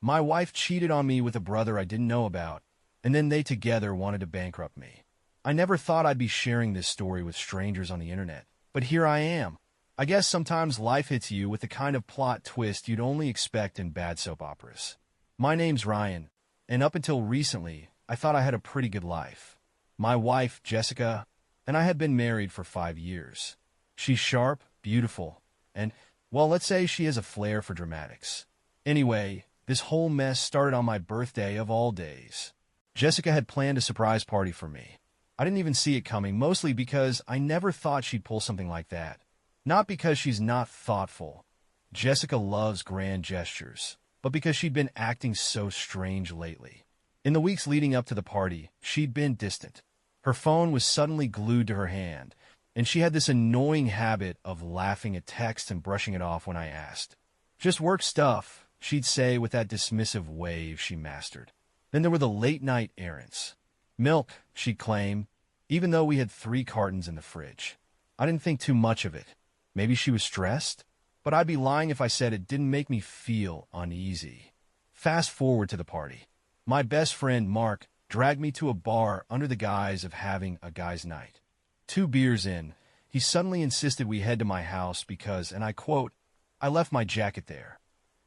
My wife cheated on me with a brother I didn't know about, and then they together wanted to bankrupt me. I never thought I'd be sharing this story with strangers on the internet, but here I am. I guess sometimes life hits you with the kind of plot twist you'd only expect in bad soap operas. My name's Ryan, and up until recently, I thought I had a pretty good life. My wife, Jessica, and I had been married for 5 years. She's sharp, beautiful, and, well, let's say she has a flair for dramatics. Anyway, this whole mess started on my birthday of all days. Jessica had planned a surprise party for me. I didn't even see it coming, mostly because I never thought she'd pull something like that. Not because she's not thoughtful. Jessica loves grand gestures, but because she'd been acting so strange lately. In the weeks leading up to the party, she'd been distant. Her phone was suddenly glued to her hand, and she had this annoying habit of laughing at text and brushing it off when I asked. Just work stuff, she'd say with that dismissive wave she mastered. Then there were the late-night errands. Milk, she'd claim, even though we had 3 cartons in the fridge. I didn't think too much of it. Maybe she was stressed? But I'd be lying if I said it didn't make me feel uneasy. Fast forward to the party. My best friend, Mark, dragged me to a bar under the guise of having a guy's night. 2 beers in, he suddenly insisted we head to my house because, and I quote, "I left my jacket there."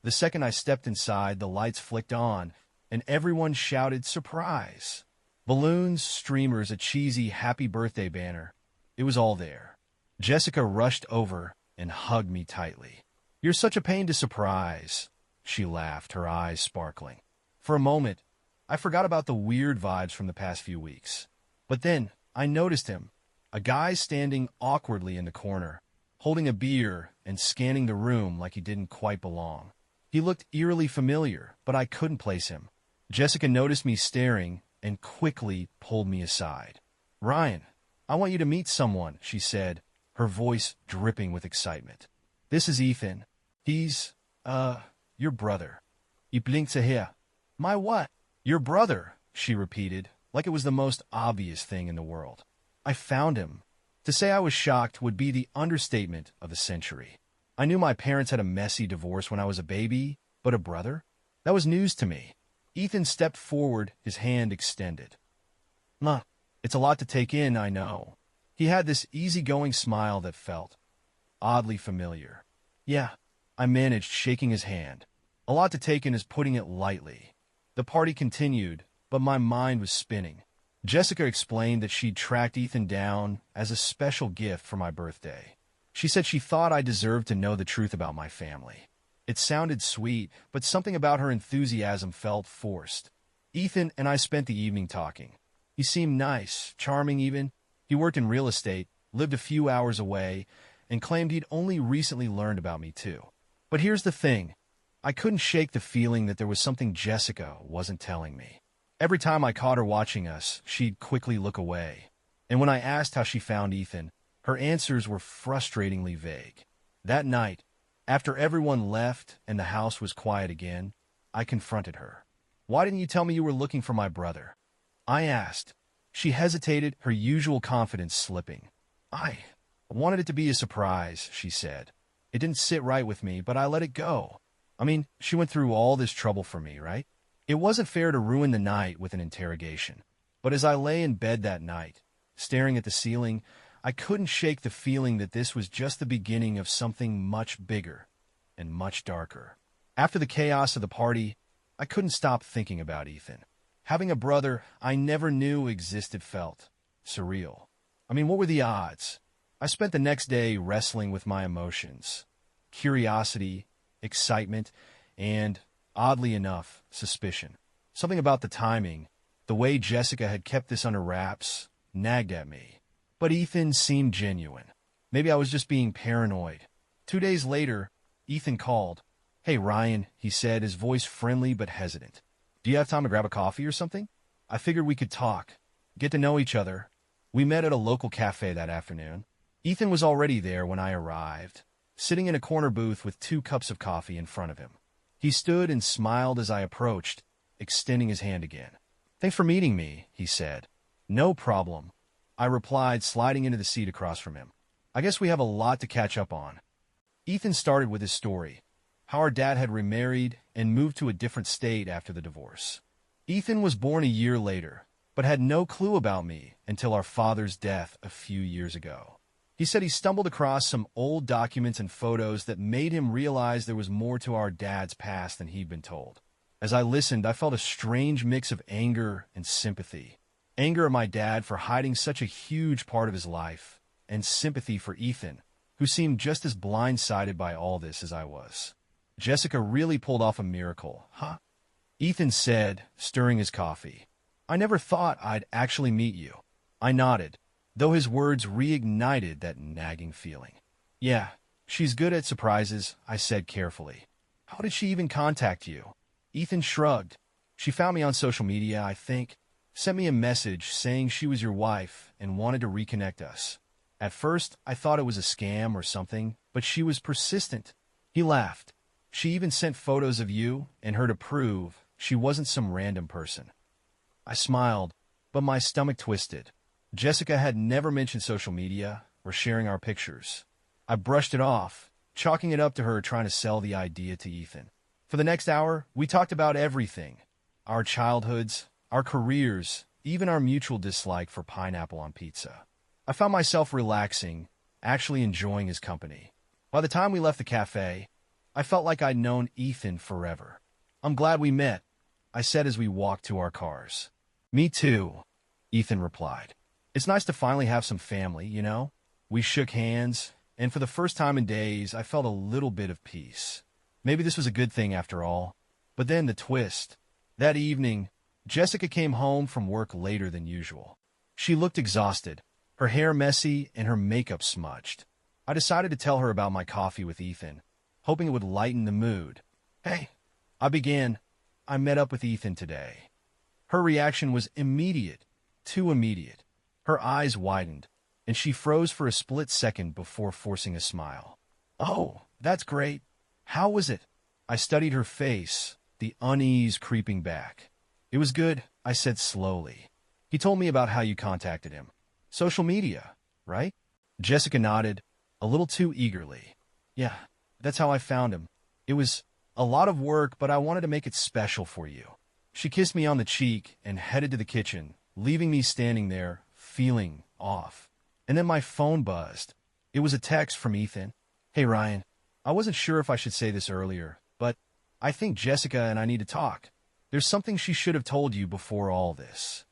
The second I stepped inside, the lights flicked on, and everyone shouted, "Surprise!" Balloons, streamers, a cheesy happy birthday banner. It was all there. Jessica rushed over and hugged me tightly. "You're such a pain to surprise," she laughed, her eyes sparkling. For a moment, I forgot about the weird vibes from the past few weeks. But then, I noticed him, a guy standing awkwardly in the corner, holding a beer and scanning the room like he didn't quite belong. He looked eerily familiar, but I couldn't place him. Jessica noticed me staring and quickly pulled me aside. "Ryan, I want you to meet someone," she said, her voice dripping with excitement. "This is Ethan. He's, your brother." "You blinked to hear." "My what?" "Your brother," she repeated, like it was the most obvious thing in the world. I found him. To say I was shocked would be the understatement of the century. I knew my parents had a messy divorce when I was a baby, but a brother? That was news to me. Ethan stepped forward, his hand extended. "Nah, it's a lot to take in, I know." He had this easygoing smile that felt oddly familiar. "Yeah," I managed, shaking his hand. "A lot to take in is putting it lightly." The party continued, but my mind was spinning. Jessica explained that she'd tracked Ethan down as a special gift for my birthday. She said she thought I deserved to know the truth about my family. It sounded sweet, but something about her enthusiasm felt forced. Ethan and I spent the evening talking. He seemed nice, charming even. He worked in real estate, lived a few hours away, and claimed he'd only recently learned about me too. But here's the thing. I couldn't shake the feeling that there was something Jessica wasn't telling me. Every time I caught her watching us, she'd quickly look away. And when I asked how she found Ethan, her answers were frustratingly vague. That night, after everyone left and the house was quiet again, I confronted her. "Why didn't you tell me you were looking for my brother?" I asked. She hesitated, her usual confidence slipping. "I wanted it to be a surprise," she said. "It didn't sit right with me, but I let it go. I mean, she went through all this trouble for me, right? It wasn't fair to ruin the night with an interrogation." But as I lay in bed that night, staring at the ceiling, I couldn't shake the feeling that this was just the beginning of something much bigger and much darker. After the chaos of the party, I couldn't stop thinking about Ethan. Having a brother I never knew existed felt surreal. I mean, what were the odds? I spent the next day wrestling with my emotions. Curiosity, excitement, and, oddly enough, suspicion. Something about the timing, the way Jessica had kept this under wraps, nagged at me. But Ethan seemed genuine. Maybe I was just being paranoid. 2 days later, Ethan called. "Hey, Ryan," he said, his voice friendly but hesitant. "Do you have time to grab a coffee or something?" I figured we could talk, get to know each other. We met at a local cafe that afternoon. Ethan was already there when I arrived, sitting in a corner booth with 2 cups of coffee in front of him. He stood and smiled as I approached, extending his hand again. "Thanks for meeting me," he said. "No problem," I replied, sliding into the seat across from him. "I guess we have a lot to catch up on." Ethan started with his story, how our dad had remarried and moved to a different state after the divorce. Ethan was born a year later, but had no clue about me until our father's death a few years ago. He said he stumbled across some old documents and photos that made him realize there was more to our dad's past than he'd been told. As I listened, I felt a strange mix of anger and sympathy. Anger at my dad for hiding such a huge part of his life, and sympathy for Ethan, who seemed just as blindsided by all this as I was. Jessica really pulled off a miracle, huh? Ethan said, stirring his coffee. I never thought I'd actually meet you. I nodded, though his words reignited that nagging feeling. Yeah, she's good at surprises, I said carefully. How did she even contact you? Ethan shrugged. She found me on social media, I think. Sent me a message saying she was your wife and wanted to reconnect us. At first, I thought it was a scam or something, but she was persistent. He laughed. She even sent photos of you and her to prove she wasn't some random person. I smiled, but my stomach twisted. Jessica had never mentioned social media or sharing our pictures. I brushed it off, chalking it up to her trying to sell the idea to Ethan. For the next hour, we talked about everything. Our childhoods, our careers, even our mutual dislike for pineapple on pizza. I found myself relaxing, actually enjoying his company. By the time we left the cafe, I felt like I'd known Ethan forever. I'm glad we met, I said as we walked to our cars. Me too, Ethan replied. It's nice to finally have some family, you know? We shook hands, and for the first time in days, I felt a little bit of peace. Maybe this was a good thing after all. But then the twist. That evening, Jessica came home from work later than usual. She looked exhausted, her hair messy and her makeup smudged. I decided to tell her about my coffee with Ethan, hoping it would lighten the mood. Hey, I met up with Ethan today. Her reaction was immediate, too immediate. Her eyes widened, and she froze for a split second before forcing a smile. Oh, that's great. How was it? I studied her face, the unease creeping back. It was good, I said slowly. He told me about how you contacted him. Social media, right? Jessica nodded, a little too eagerly. Yeah, that's how I found him. It was a lot of work, but I wanted to make it special for you. She kissed me on the cheek and headed to the kitchen, leaving me standing there, feeling off. And then my phone buzzed. It was a text from Ethan. Hey, Ryan, I wasn't sure if I should say this earlier, but I think Jessica and I need to talk. There's something she should have told you before all this.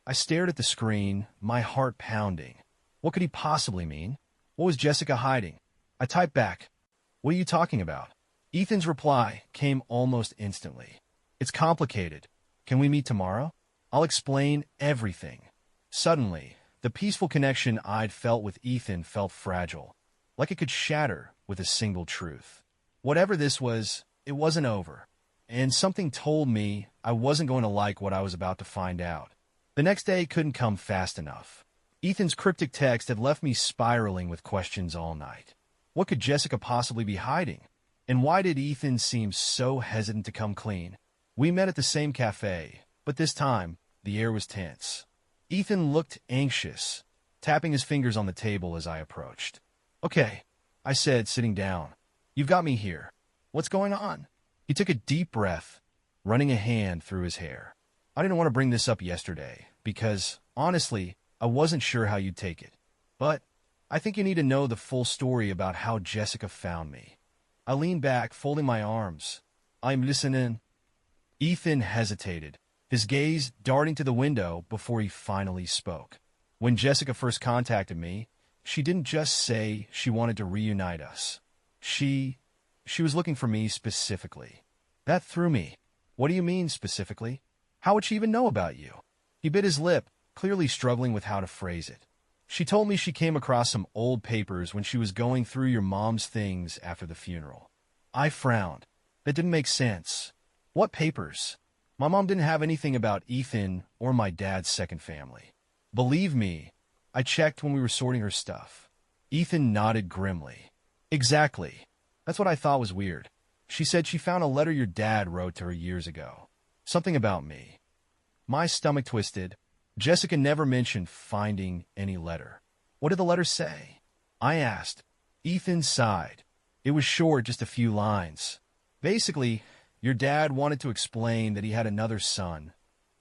I stared at the screen, my heart pounding. What could he possibly mean? What was Jessica hiding? I typed back, what are you talking about? Ethan's reply came almost instantly. It's complicated. Can we meet tomorrow? I'll explain everything. Suddenly, the peaceful connection I'd felt with Ethan felt fragile, like it could shatter with a single truth. Whatever this was, it wasn't over, and something told me I wasn't going to like what I was about to find out. The next day couldn't come fast enough. Ethan's cryptic text had left me spiraling with questions all night. What could Jessica possibly be hiding? And why did Ethan seem so hesitant to come clean? We met at the same cafe, but this time, the air was tense. Ethan looked anxious, tapping his fingers on the table as I approached. Okay, I said, sitting down. You've got me here. What's going on? He took a deep breath, running a hand through his hair. I didn't want to bring this up yesterday, because, honestly, I wasn't sure how you'd take it. But I think you need to know the full story about how Jessica found me. I leaned back, folding my arms. I'm listening. Ethan hesitated, his gaze darting to the window before he finally spoke. When Jessica first contacted me, she didn't just say she wanted to reunite us. She was looking for me specifically. That threw me. What do you mean specifically? How would she even know about you? He bit his lip, clearly struggling with how to phrase it. She told me she came across some old papers when she was going through your mom's things after the funeral. I frowned. That didn't make sense. What papers? My mom didn't have anything about Ethan or my dad's second family. Believe me, I checked when we were sorting her stuff. Ethan nodded grimly. Exactly. That's what I thought was weird. She said she found a letter your dad wrote to her years ago. Something about me. My stomach twisted. Jessica never mentioned finding any letter. What did the letter say? I asked. Ethan sighed. It was short, just a few lines. Basically, your dad wanted to explain that he had another son,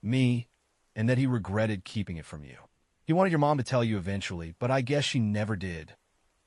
me, and that he regretted keeping it from you. He wanted your mom to tell you eventually, but I guess she never did.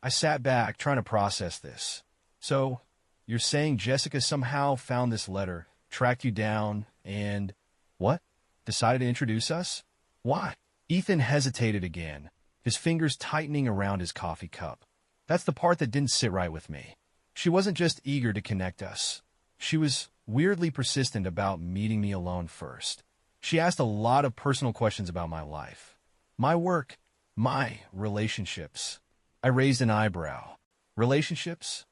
I sat back trying to process this. So, you're saying Jessica somehow found this letter, tracked you down, and... what? Decided to introduce us? Why? Ethan hesitated again, his fingers tightening around his coffee cup. That's the part that didn't sit right with me. She wasn't just eager to connect us. She was weirdly persistent about meeting me alone first. She asked a lot of personal questions about my life, my work, my relationships. I raised an eyebrow. Relationships?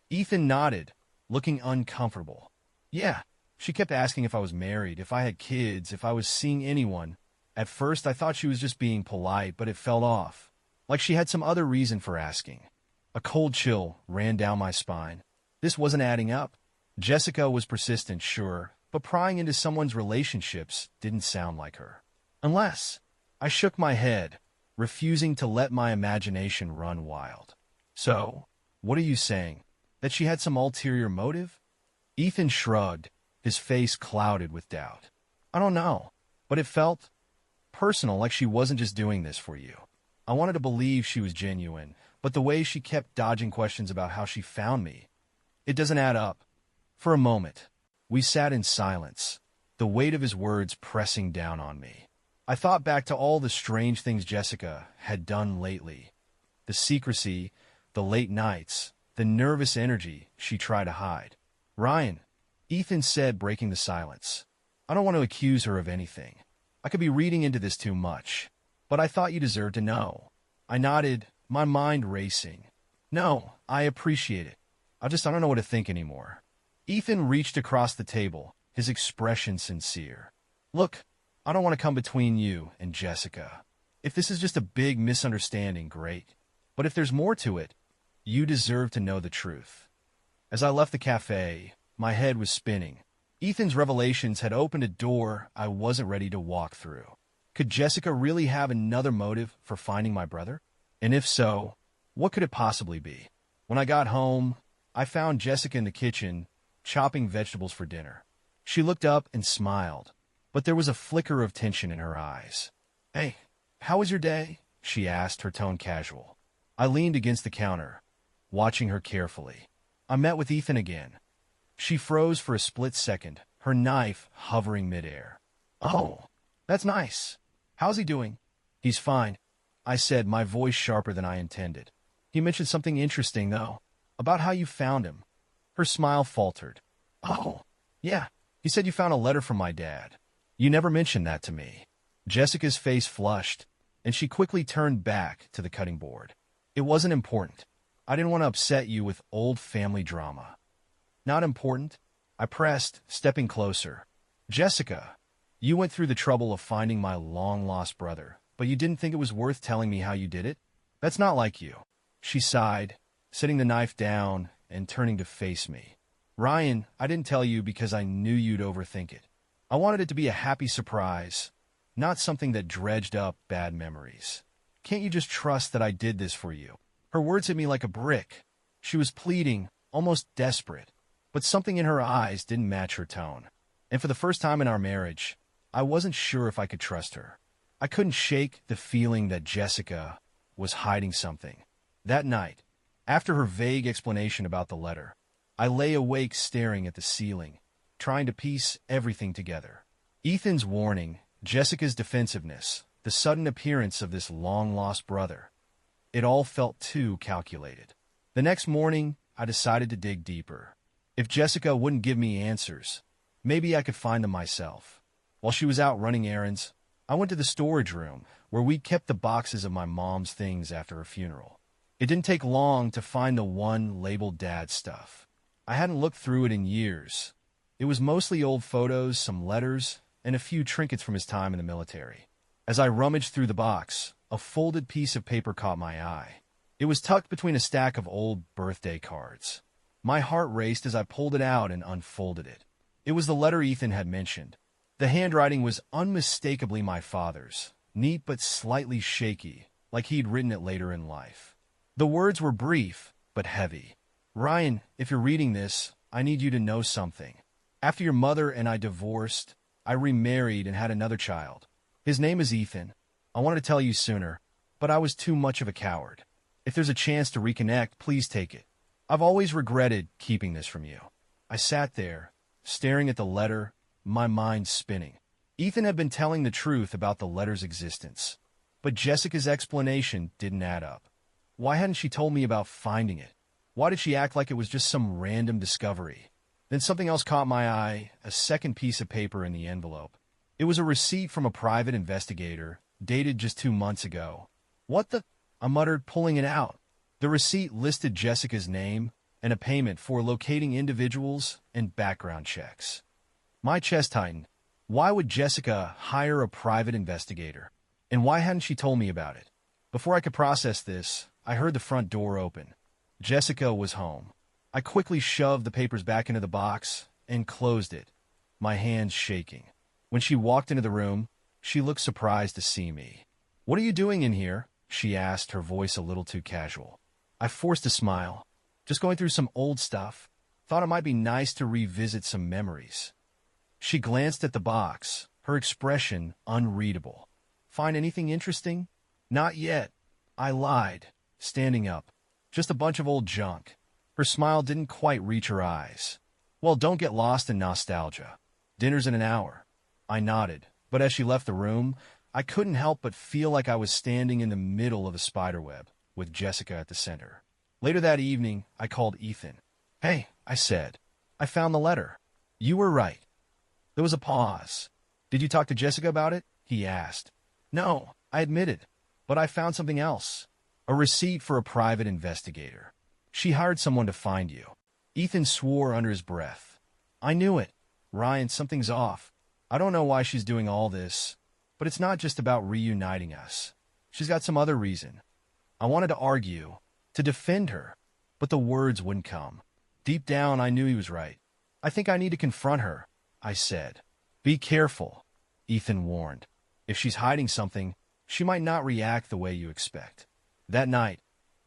Ethan nodded, looking uncomfortable. Yeah, she kept asking if I was married, if I had kids, if I was seeing anyone. At first, I thought she was just being polite, but it fell off. Like she had some other reason for asking. A cold chill ran down my spine. This wasn't adding up. Jessica was persistent, sure, but prying into someone's relationships didn't sound like her. Unless, I shook my head, refusing to let my imagination run wild. So, what are you saying? That she had some ulterior motive? Ethan shrugged, his face clouded with doubt. I don't know, but it felt personal, like she wasn't just doing this for you. I wanted to believe she was genuine, but the way she kept dodging questions about how she found me, it doesn't add up. For a moment, we sat in silence, the weight of his words pressing down on me. I thought back to all the strange things Jessica had done lately. The secrecy, the late nights, the nervous energy she tried to hide. Ryan, Ethan said, breaking the silence. I don't want to accuse her of anything. I could be reading into this too much, but I thought you deserved to know. I nodded, my mind racing. No, I appreciate it. I don't know what to think anymore. Ethan reached across the table, his expression sincere. Look, I don't want to come between you and Jessica. If this is just a big misunderstanding, great. But if there's more to it, you deserve to know the truth. As I left the cafe, my head was spinning. Ethan's revelations had opened a door I wasn't ready to walk through. Could Jessica really have another motive for finding my brother? And if so, what could it possibly be? When I got home, I found Jessica in the kitchen, chopping vegetables for dinner. She looked up and smiled, but there was a flicker of tension in her eyes. Hey, how was your day? She asked, her tone casual. I leaned against the counter, watching her carefully. I met with Ethan again. She froze for a split second, her knife hovering midair. Oh, that's nice. How's he doing? He's fine, I said, my voice sharper than I intended. He mentioned something interesting, though, about how you found him. Her smile faltered. Oh, yeah, he said you found a letter from my dad. You never mentioned that to me. Jessica's face flushed, and she quickly turned back to the cutting board. It wasn't important. I didn't want to upset you with old family drama. Not important, I pressed, stepping closer. Jessica, you went through the trouble of finding my long-lost brother, but you didn't think it was worth telling me how you did it? That's not like you. She sighed, setting the knife down and turning to face me. Ryan, I didn't tell you because I knew you'd overthink it. I wanted it to be a happy surprise, not something that dredged up bad memories. Can't you just trust that I did this for you? Her words hit me like a brick. She was pleading, almost desperate, but something in her eyes didn't match her tone. And for the first time in our marriage, I wasn't sure if I could trust her. I couldn't shake the feeling that Jessica was hiding something. That night, after her vague explanation about the letter, I lay awake staring at the ceiling, trying to piece everything together. Ethan's warning, Jessica's defensiveness, the sudden appearance of this long-lost brother. It all felt too calculated. The next morning, I decided to dig deeper. If Jessica wouldn't give me answers, maybe I could find them myself. While she was out running errands, I went to the storage room where we kept the boxes of my mom's things after her funeral. It didn't take long to find the one labeled Dad stuff. I hadn't looked through it in years. It was mostly old photos, some letters, and a few trinkets from his time in the military. As I rummaged through the box, a folded piece of paper caught my eye. It was tucked between a stack of old birthday cards. My heart raced as I pulled it out and unfolded it. It was the letter Ethan had mentioned. The handwriting was unmistakably my father's, neat but slightly shaky, like he'd written it later in life. The words were brief, but heavy. Ryan, if you're reading this, I need you to know something. After your mother and I divorced, I remarried and had another child. His name is Ethan. I wanted to tell you sooner, but I was too much of a coward. If there's a chance to reconnect, please take it. I've always regretted keeping this from you." I sat there, staring at the letter, my mind spinning. Ethan had been telling the truth about the letter's existence, but Jessica's explanation didn't add up. Why hadn't she told me about finding it? Why did she act like it was just some random discovery? Then something else caught my eye, a second piece of paper in the envelope. It was a receipt from a private investigator, dated just 2 months ago. "What the?" I muttered, pulling it out. The receipt listed Jessica's name and a payment for locating individuals and background checks. My chest tightened. Why would Jessica hire a private investigator? And why hadn't she told me about it? Before I could process this, I heard the front door open. Jessica was home. I quickly shoved the papers back into the box and closed it, my hands shaking. When she walked into the room, she looked surprised to see me. "What are you doing in here?" she asked, her voice a little too casual. I forced a smile. "Just going through some old stuff. Thought it might be nice to revisit some memories." She glanced at the box, her expression unreadable. "Find anything interesting?" "Not yet." I lied, standing up. "Just a bunch of old junk." Her smile didn't quite reach her eyes. "Well, don't get lost in nostalgia. Dinner's in an hour." I nodded, but as she left the room, I couldn't help but feel like I was standing in the middle of a spiderweb, with Jessica at the center. Later that evening, I called Ethan. "Hey," I said, "I found the letter. You were right." There was a pause. "Did you talk to Jessica about it?" he asked. "No," I admitted, "but I found something else. A receipt for a private investigator. She hired someone to find you." Ethan swore under his breath. "I knew it. Ryan, something's off. I don't know why she's doing all this, but it's not just about reuniting us. She's got some other reason." I wanted to argue, to defend her, but the words wouldn't come. Deep down, I knew he was right. "I think I need to confront her," I said. "Be careful," Ethan warned. "If she's hiding something, she might not react the way you expect." That night,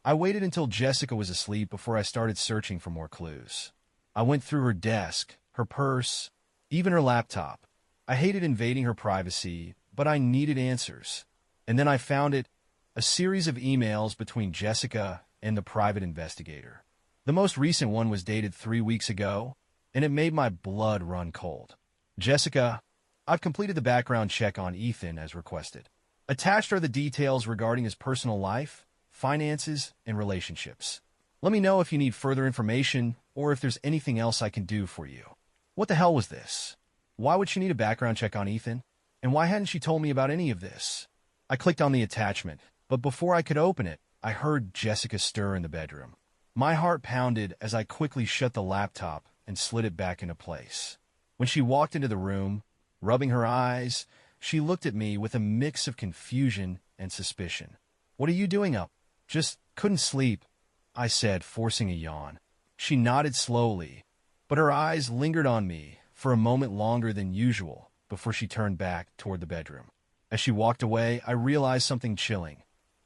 I waited until Jessica was asleep before I started searching for more clues. I went through her desk, her purse, even her laptop. I hated invading her privacy, but I needed answers. And then I found it, a series of emails between Jessica and the private investigator. The most recent one was dated 3 weeks ago, and it made my blood run cold. "Jessica, I've completed the background check on Ethan as requested. Attached are the details regarding his personal life, finances, and relationships. Let me know if you need further information or if there's anything else I can do for you." What the hell was this? Why would she need a background check on Ethan? And why hadn't she told me about any of this? I clicked on the attachment, but before I could open it, I heard Jessica stir in the bedroom. My heart pounded as I quickly shut the laptop and slid it back into place. When she walked into the room, rubbing her eyes, she looked at me with a mix of confusion and suspicion. "What are you doing up?" "Just couldn't sleep," I said, forcing a yawn. She nodded slowly, but her eyes lingered on me for a moment longer than usual before she turned back toward the bedroom. As she walked away, I realized something chilling.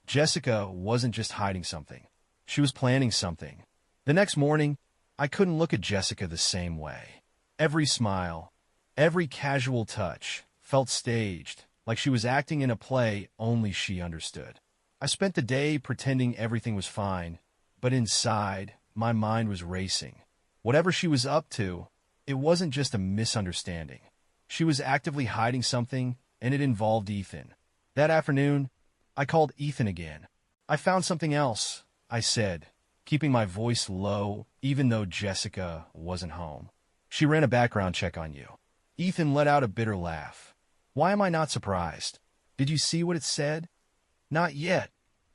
Jessica wasn't just hiding something. She was planning something. The next morning, I couldn't look at Jessica the same way. Every smile, every casual touch felt staged, like she was acting in a play only she understood. I spent the day pretending everything was fine, but inside, my mind was racing. Whatever she was up to, it wasn't just a misunderstanding. She was actively hiding something, and it involved Ethan. That afternoon, I called Ethan again. "I found something else," I said, keeping my voice low even though Jessica wasn't home. "She ran a background check on you." Ethan let out a bitter laugh. "Why am I not surprised? Did you see what it said?" "Not yet,"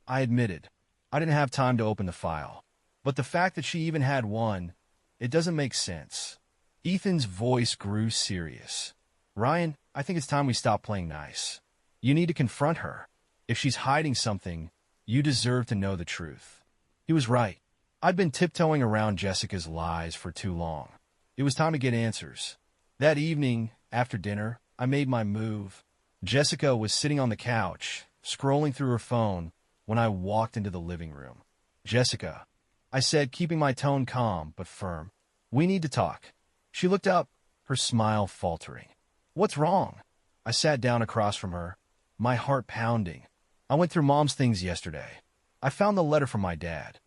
I admitted. I didn't have time to open the file. But the fact that she even had one, it doesn't make sense. Ethan's voice grew serious. "Ryan, I think it's time we stop playing nice. You need to confront her. If she's hiding something, you deserve to know the truth." He was right. I'd been tiptoeing around Jessica's lies for too long. It was time to get answers. That evening, after dinner, I made my move. Jessica was sitting on the couch, scrolling through her phone, when I walked into the living room. "Jessica," I said, keeping my tone calm but firm, We need to talk. She looked up, her smile faltering. What's wrong? I sat down across from her, my heart pounding. I went through Mom's things yesterday. I found the letter from my dad.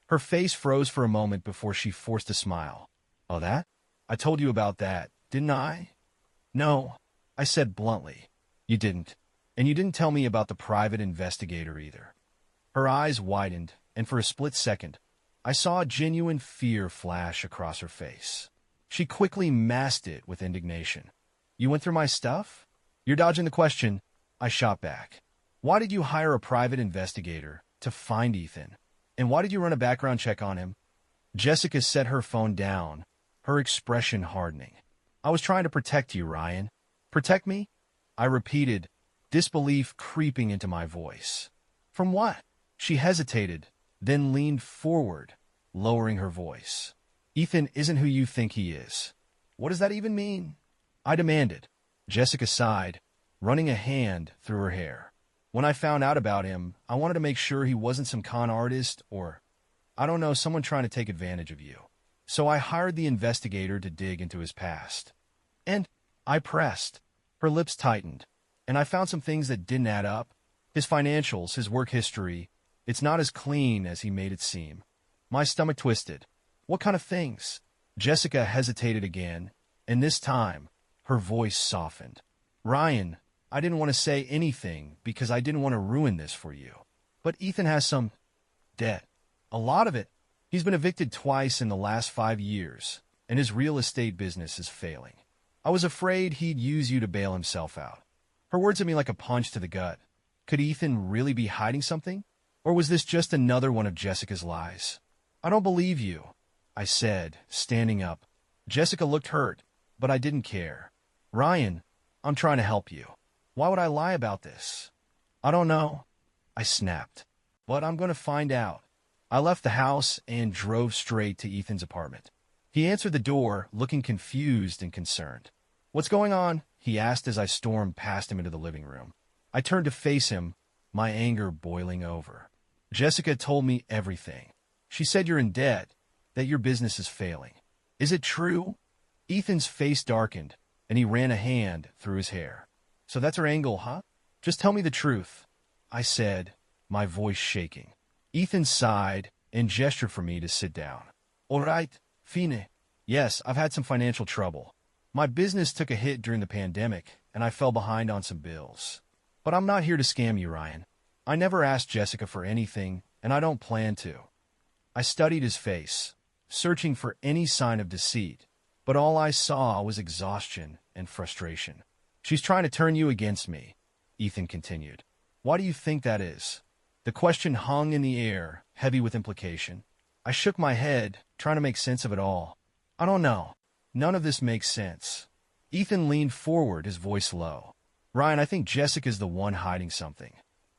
Her face froze for a moment before she forced a smile. Oh, that? I told you about that, didn't I? No, I said bluntly. You didn't. And you didn't tell me about the private investigator either. Her eyes widened, and for a split second, I saw a genuine fear flash across her face. She quickly masked it with indignation. You went through my stuff? You're dodging the question. I shot back. Why did you hire a private investigator to find Ethan? And why did you run a background check on him? Jessica set her phone down, her expression hardening. I was trying to protect you, Ryan. Protect me? I repeated, disbelief creeping into my voice. From what? She hesitated, then leaned forward, lowering her voice. Ethan isn't who you think he is. What does that even mean? I demanded. Jessica sighed, running a hand through her hair. When I found out about him, I wanted to make sure he wasn't some con artist or, I don't know, someone trying to take advantage of you. So I hired the investigator to dig into his past. And I pressed. Her lips tightened, and I found some things that didn't add up. His financials, his work history, it's not as clean as he made it seem. My stomach twisted. What kind of things? Jessica hesitated again, and this time, her voice softened. Ryan, I didn't want to say anything because I didn't want to ruin this for you. But Ethan has some debt. A lot of it. He's been evicted twice in the last 5 years, and his real estate business is failing. I was afraid he'd use you to bail himself out. Her words hit me like a punch to the gut. Could Ethan really be hiding something? Or was this just another one of Jessica's lies? I don't believe you, I said, standing up. Jessica looked hurt, but I didn't care. Ryan, I'm trying to help you. Why would I lie about this? I don't know, I snapped. But I'm going to find out. I left the house and drove straight to Ethan's apartment. He answered the door, looking confused and concerned. What's going on? He asked as I stormed past him into the living room. I turned to face him, my anger boiling over. Jessica told me everything. She said you're in debt, that your business is failing. Is it true? Ethan's face darkened, and he ran a hand through his hair. So that's her angle, huh? Just tell me the truth, I said, my voice shaking. Ethan sighed and gestured for me to sit down. All right, fine. Yes, I've had some financial trouble. My business took a hit during the pandemic, and I fell behind on some bills. But I'm not here to scam you, Ryan. I never asked Jessica for anything, and I don't plan to. I studied his face, searching for any sign of deceit, but all I saw was exhaustion and frustration. She's trying to turn you against me, Ethan continued. Why do you think that is? The question hung in the air, heavy with implication. I shook my head, trying to make sense of it all. I don't know. None of this makes sense. Ethan leaned forward, his voice low. Ryan, I think Jessica's the one hiding something.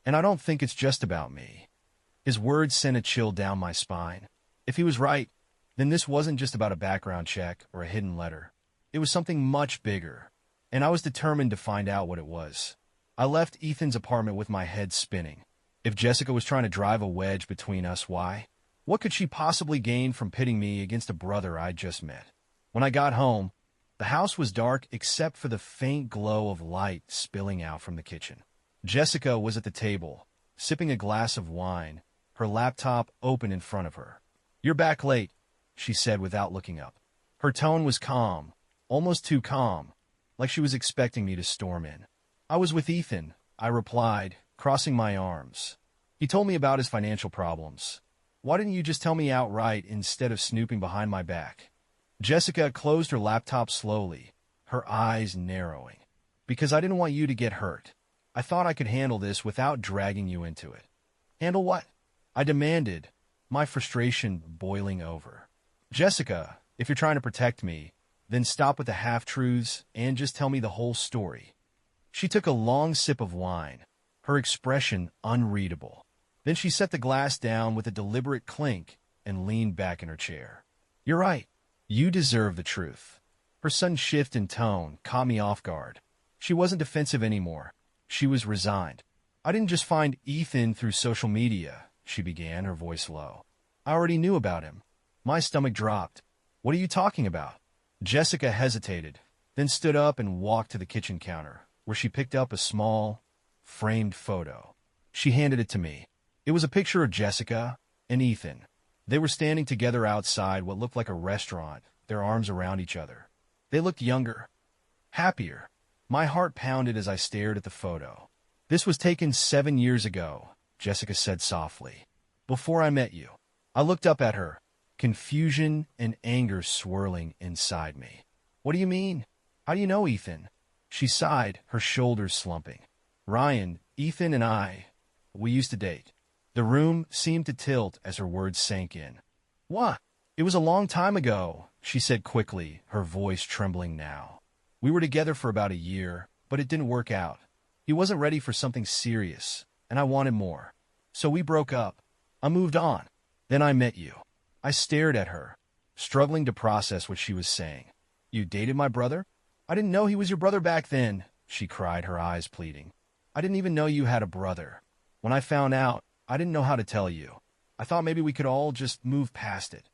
And I don't think it's just about me. His words sent a chill down my spine. If he was right, then this wasn't just about a background check or a hidden letter. It was something much bigger, and I was determined to find out what it was. I left Ethan's apartment with my head spinning. If Jessica was trying to drive a wedge between us, why? What could she possibly gain from pitting me against a brother I'd just met? When I got home, the house was dark except for the faint glow of light spilling out from the kitchen. Jessica was at the table, sipping a glass of wine, her laptop open in front of her. You're back late, she said without looking up. Her tone was calm, almost too calm, like she was expecting me to storm in. I was with Ethan, I replied, crossing my arms. He told me about his financial problems. Why didn't you just tell me outright instead of snooping behind my back? Jessica closed her laptop slowly, her eyes narrowing. Because I didn't want you to get hurt. I thought I could handle this without dragging you into it. Handle what? I demanded, my frustration boiling over. Jessica, if you're trying to protect me, then stop with the half-truths and just tell me the whole story. She took a long sip of wine, her expression unreadable. Then she set the glass down with a deliberate clink and leaned back in her chair. You're right. You deserve the truth. Her sudden shift in tone caught me off guard. She wasn't defensive anymore. She was resigned. I didn't just find Ethan through social media, she began, her voice low. I already knew about him. My stomach dropped. What are you talking about? Jessica hesitated, then stood up and walked to the kitchen counter, where she picked up a small, framed photo. She handed it to me. It was a picture of Jessica and Ethan. They were standing together outside what looked like a restaurant, their arms around each other. They looked younger, happier. My heart pounded as I stared at the photo. This was taken 7 years ago, Jessica said softly. Before I met you. I looked up at her, confusion and anger swirling inside me. What do you mean? How do you know Ethan? She sighed, her shoulders slumping. Ryan, Ethan and we used to date. The room seemed to tilt as her words sank in. What? It was a long time ago, she said quickly, her voice trembling now. We were together for about a year, but it didn't work out. He wasn't ready for something serious, and I wanted more. So we broke up. I moved on. Then I met you. I stared at her, struggling to process what she was saying. You dated my brother? I didn't know he was your brother back then, she cried, her eyes pleading. I didn't even know you had a brother. When I found out, I didn't know how to tell you. I thought maybe we could all just move past it.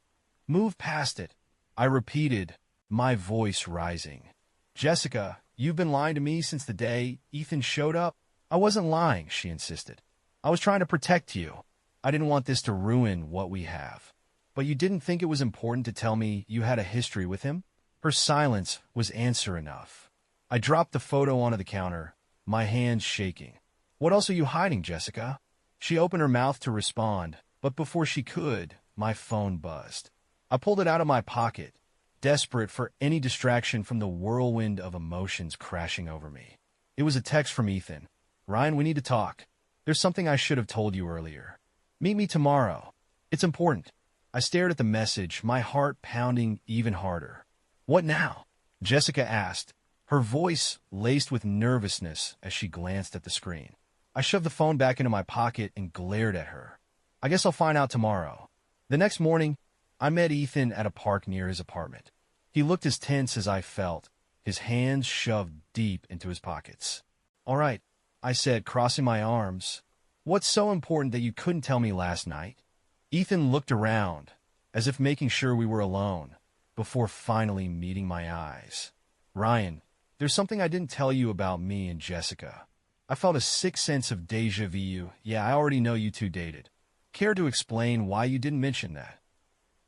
Move past it, I repeated, my voice rising. Jessica, you've been lying to me since the day Ethan showed up. I wasn't lying, she insisted. I was trying to protect you. I didn't want this to ruin what we have. But you didn't think it was important to tell me you had a history with him? Her silence was answer enough. I dropped the photo onto the counter, my hands shaking. What else are you hiding, Jessica? She opened her mouth to respond, but before she could, my phone buzzed. I pulled it out of my pocket, desperate for any distraction from the whirlwind of emotions crashing over me. It was a text from Ethan. Ryan, we need to talk. There's something I should have told you earlier. Meet me tomorrow. It's important. I stared at the message, my heart pounding even harder. What now? Jessica asked, her voice laced with nervousness as she glanced at the screen. I shoved the phone back into my pocket and glared at her. I guess I'll find out tomorrow. The next morning, I met Ethan at a park near his apartment. He looked as tense as I felt, his hands shoved deep into his pockets. All right, I said, crossing my arms. What's so important that you couldn't tell me last night? Ethan looked around, as if making sure we were alone, before finally meeting my eyes. Ryan, there's something I didn't tell you about me and Jessica. I felt a sick sense of déjà vu. Yeah, I already know you two dated. Care to explain why you didn't mention that?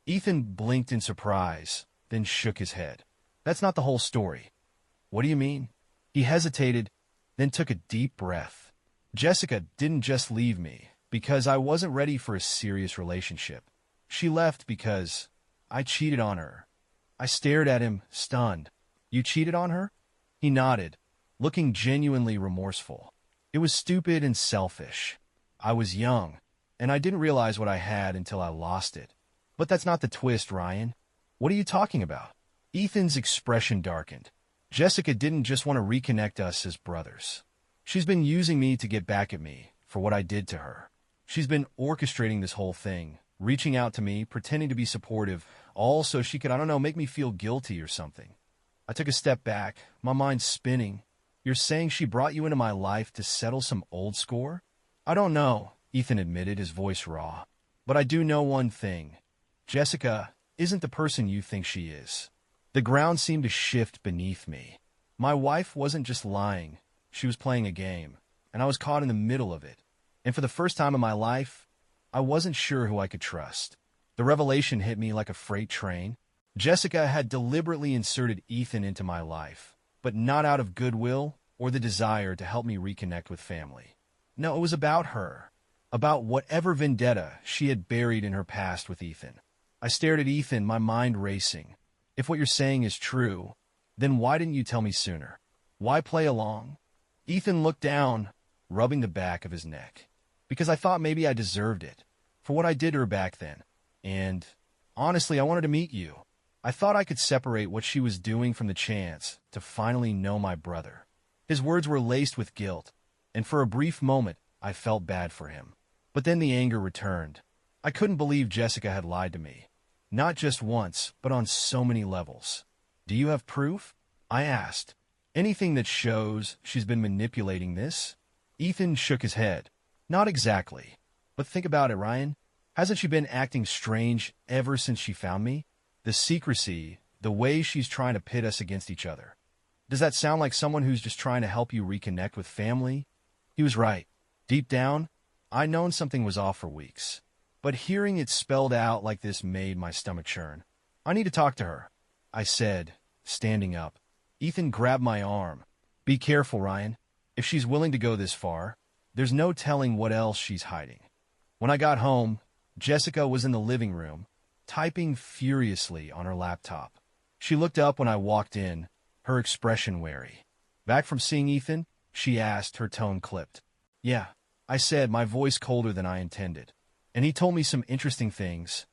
Ethan blinked in surprise, then shook his head. That's not the whole story. What do you mean? He hesitated, then took a deep breath. Jessica didn't just leave me because I wasn't ready for a serious relationship. She left because I cheated on her. I stared at him, stunned. You cheated on her? He nodded, looking genuinely remorseful. It was stupid and selfish. I was young, and I didn't realize what I had until I lost it. But that's not the twist, Ryan. What are you talking about? Ethan's expression darkened. Jessica didn't just want to reconnect us as brothers. She's been using me to get back at me for what I did to her. She's been orchestrating this whole thing, reaching out to me, pretending to be supportive, all so she could, make me feel guilty or something. I took a step back, my mind spinning. You're saying she brought you into my life to settle some old score? I don't know, Ethan admitted, his voice raw. But I do know one thing. Jessica isn't the person you think she is. The ground seemed to shift beneath me. My wife wasn't just lying. She was playing a game, and I was caught in the middle of it. And for the first time in my life, I wasn't sure who I could trust. The revelation hit me like a freight train. Jessica had deliberately inserted Ethan into my life, but not out of goodwill or the desire to help me reconnect with family. No, it was about her, about whatever vendetta she had buried in her past with Ethan. I stared at Ethan, my mind racing. If what you're saying is true, then why didn't you tell me sooner? Why play along? Ethan looked down, rubbing the back of his neck. Because I thought maybe I deserved it, for what I did to her back then. And, honestly, I wanted to meet you. I thought I could separate what she was doing from the chance to finally know my brother. His words were laced with guilt, and for a brief moment, I felt bad for him. But then the anger returned. I couldn't believe Jessica had lied to me. Not just once, but on so many levels. Do you have proof? I asked. Anything that shows she's been manipulating this? Ethan shook his head. Not exactly. But think about it, Ryan. Hasn't she been acting strange ever since she found me? The secrecy, the way she's trying to pit us against each other. Does that sound like someone who's just trying to help you reconnect with family? He was right. Deep down, I'd known something was off for weeks. But hearing it spelled out like this made my stomach churn. I need to talk to her, I said, standing up. Ethan grabbed my arm. Be careful, Ryan. If she's willing to go this far, there's no telling what else she's hiding. When I got home, Jessica was in the living room, typing furiously on her laptop. She looked up when I walked in, her expression wary. Back from seeing Ethan? She asked, her tone clipped. Yeah, I said, my voice colder than I intended. And he told me some interesting things.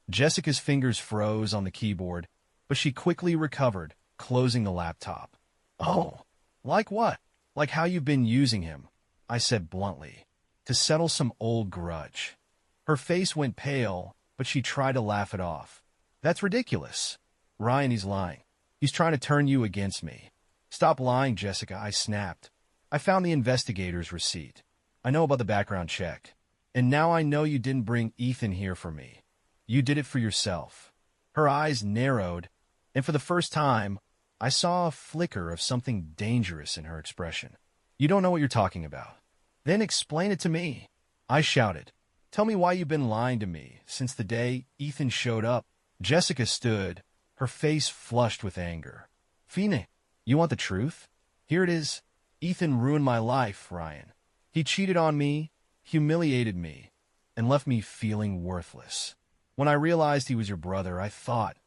Jessica's fingers froze on the keyboard, but she quickly recovered, closing the laptop. Oh, like what? Like how you've been using him, I said bluntly, to settle some old grudge. Her face went pale, but she tried to laugh it off. That's ridiculous. Ryan, he's lying. He's trying to turn you against me. Stop lying, Jessica, I snapped. I found the investigator's receipt. I know about the background check. And now I know you didn't bring Ethan here for me. You did it for yourself. Her eyes narrowed, and for the first time, I saw a flicker of something dangerous in her expression. You don't know what you're talking about. Then explain it to me. I shouted. Tell me why you've been lying to me since the day Ethan showed up. Jessica stood, her face flushed with anger. Fina, you want the truth? Here it is. Ethan ruined my life, Ryan. He cheated on me, humiliated me, and left me feeling worthless. When I realized he was your brother, I thought,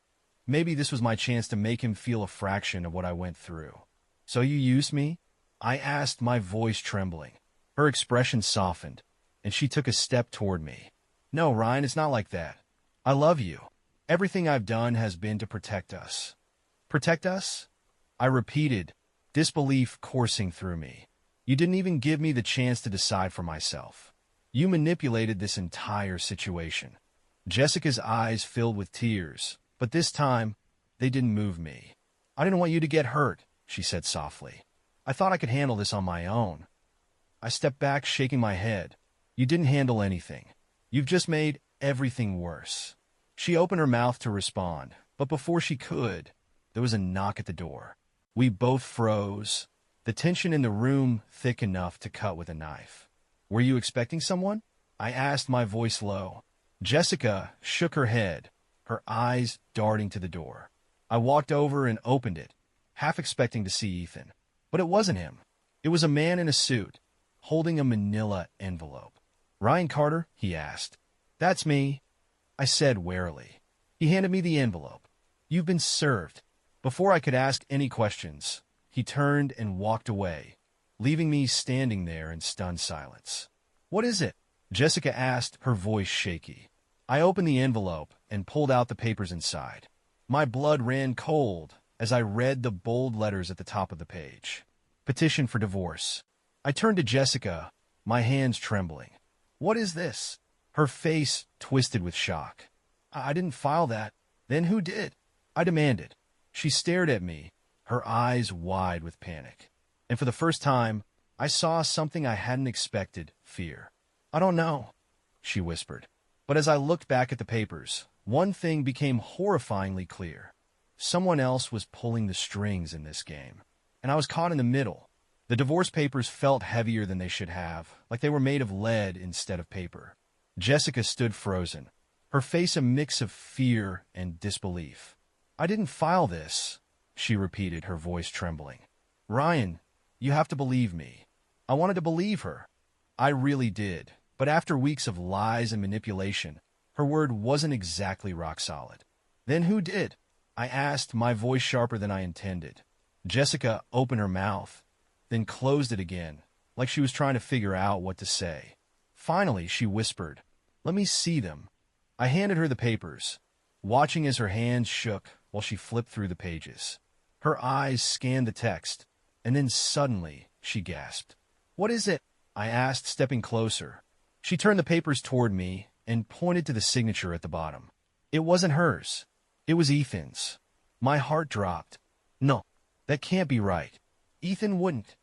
maybe this was my chance to make him feel a fraction of what I went through. So you used me? I asked, my voice trembling. Her expression softened, and she took a step toward me. No, Ryan, it's not like that. I love you. Everything I've done has been to protect us. Protect us? I repeated, disbelief coursing through me. You didn't even give me the chance to decide for myself. You manipulated this entire situation. Jessica's eyes filled with tears, but this time, they didn't move me. I didn't want you to get hurt, she said softly. I thought I could handle this on my own. I stepped back, shaking my head. You didn't handle anything. You've just made everything worse. She opened her mouth to respond, but before she could, there was a knock at the door. We both froze, the tension in the room thick enough to cut with a knife. Were you expecting someone? I asked, my voice low. Jessica shook her head, her eyes darting to the door. I walked over and opened it, half expecting to see Ethan. But it wasn't him. It was a man in a suit, holding a manila envelope. Ryan Carter? He asked. That's me, I said warily. He handed me the envelope. You've been served. Before I could ask any questions, he turned and walked away, leaving me standing there in stunned silence. What is it? Jessica asked, her voice shaky. I opened the envelope and pulled out the papers inside. My blood ran cold as I read the bold letters at the top of the page. Petition for divorce. I turned to Jessica, my hands trembling. What is this? Her face twisted with shock. I didn't file that. Then who did? I demanded. She stared at me, her eyes wide with panic. And for the first time, I saw something I hadn't expected, fear. I don't know, she whispered. But as I looked back at the papers, one thing became horrifyingly clear. Someone else was pulling the strings in this game, and I was caught in the middle. The divorce papers felt heavier than they should have, like they were made of lead instead of paper. Jessica stood frozen, her face a mix of fear and disbelief. I didn't file this, she repeated, her voice trembling. Ryan, you have to believe me. I wanted to believe her. I really did, but after weeks of lies and manipulation, her word wasn't exactly rock solid. Then who did? I asked, my voice sharper than I intended. Jessica opened her mouth, then closed it again, like she was trying to figure out what to say. Finally, she whispered, "Let me see them." I handed her the papers, watching as her hands shook while she flipped through the pages. Her eyes scanned the text, and then suddenly she gasped. "What is it?" I asked, stepping closer. She turned the papers toward me and pointed to the signature at the bottom. It wasn't hers. It was Ethan's. My heart dropped. No, that can't be right. Ethan wouldn't.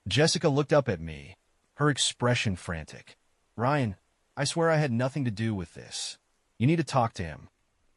Jessica looked up at me, her expression frantic. "Ryan, I swear I had nothing to do with this. You need to talk to him."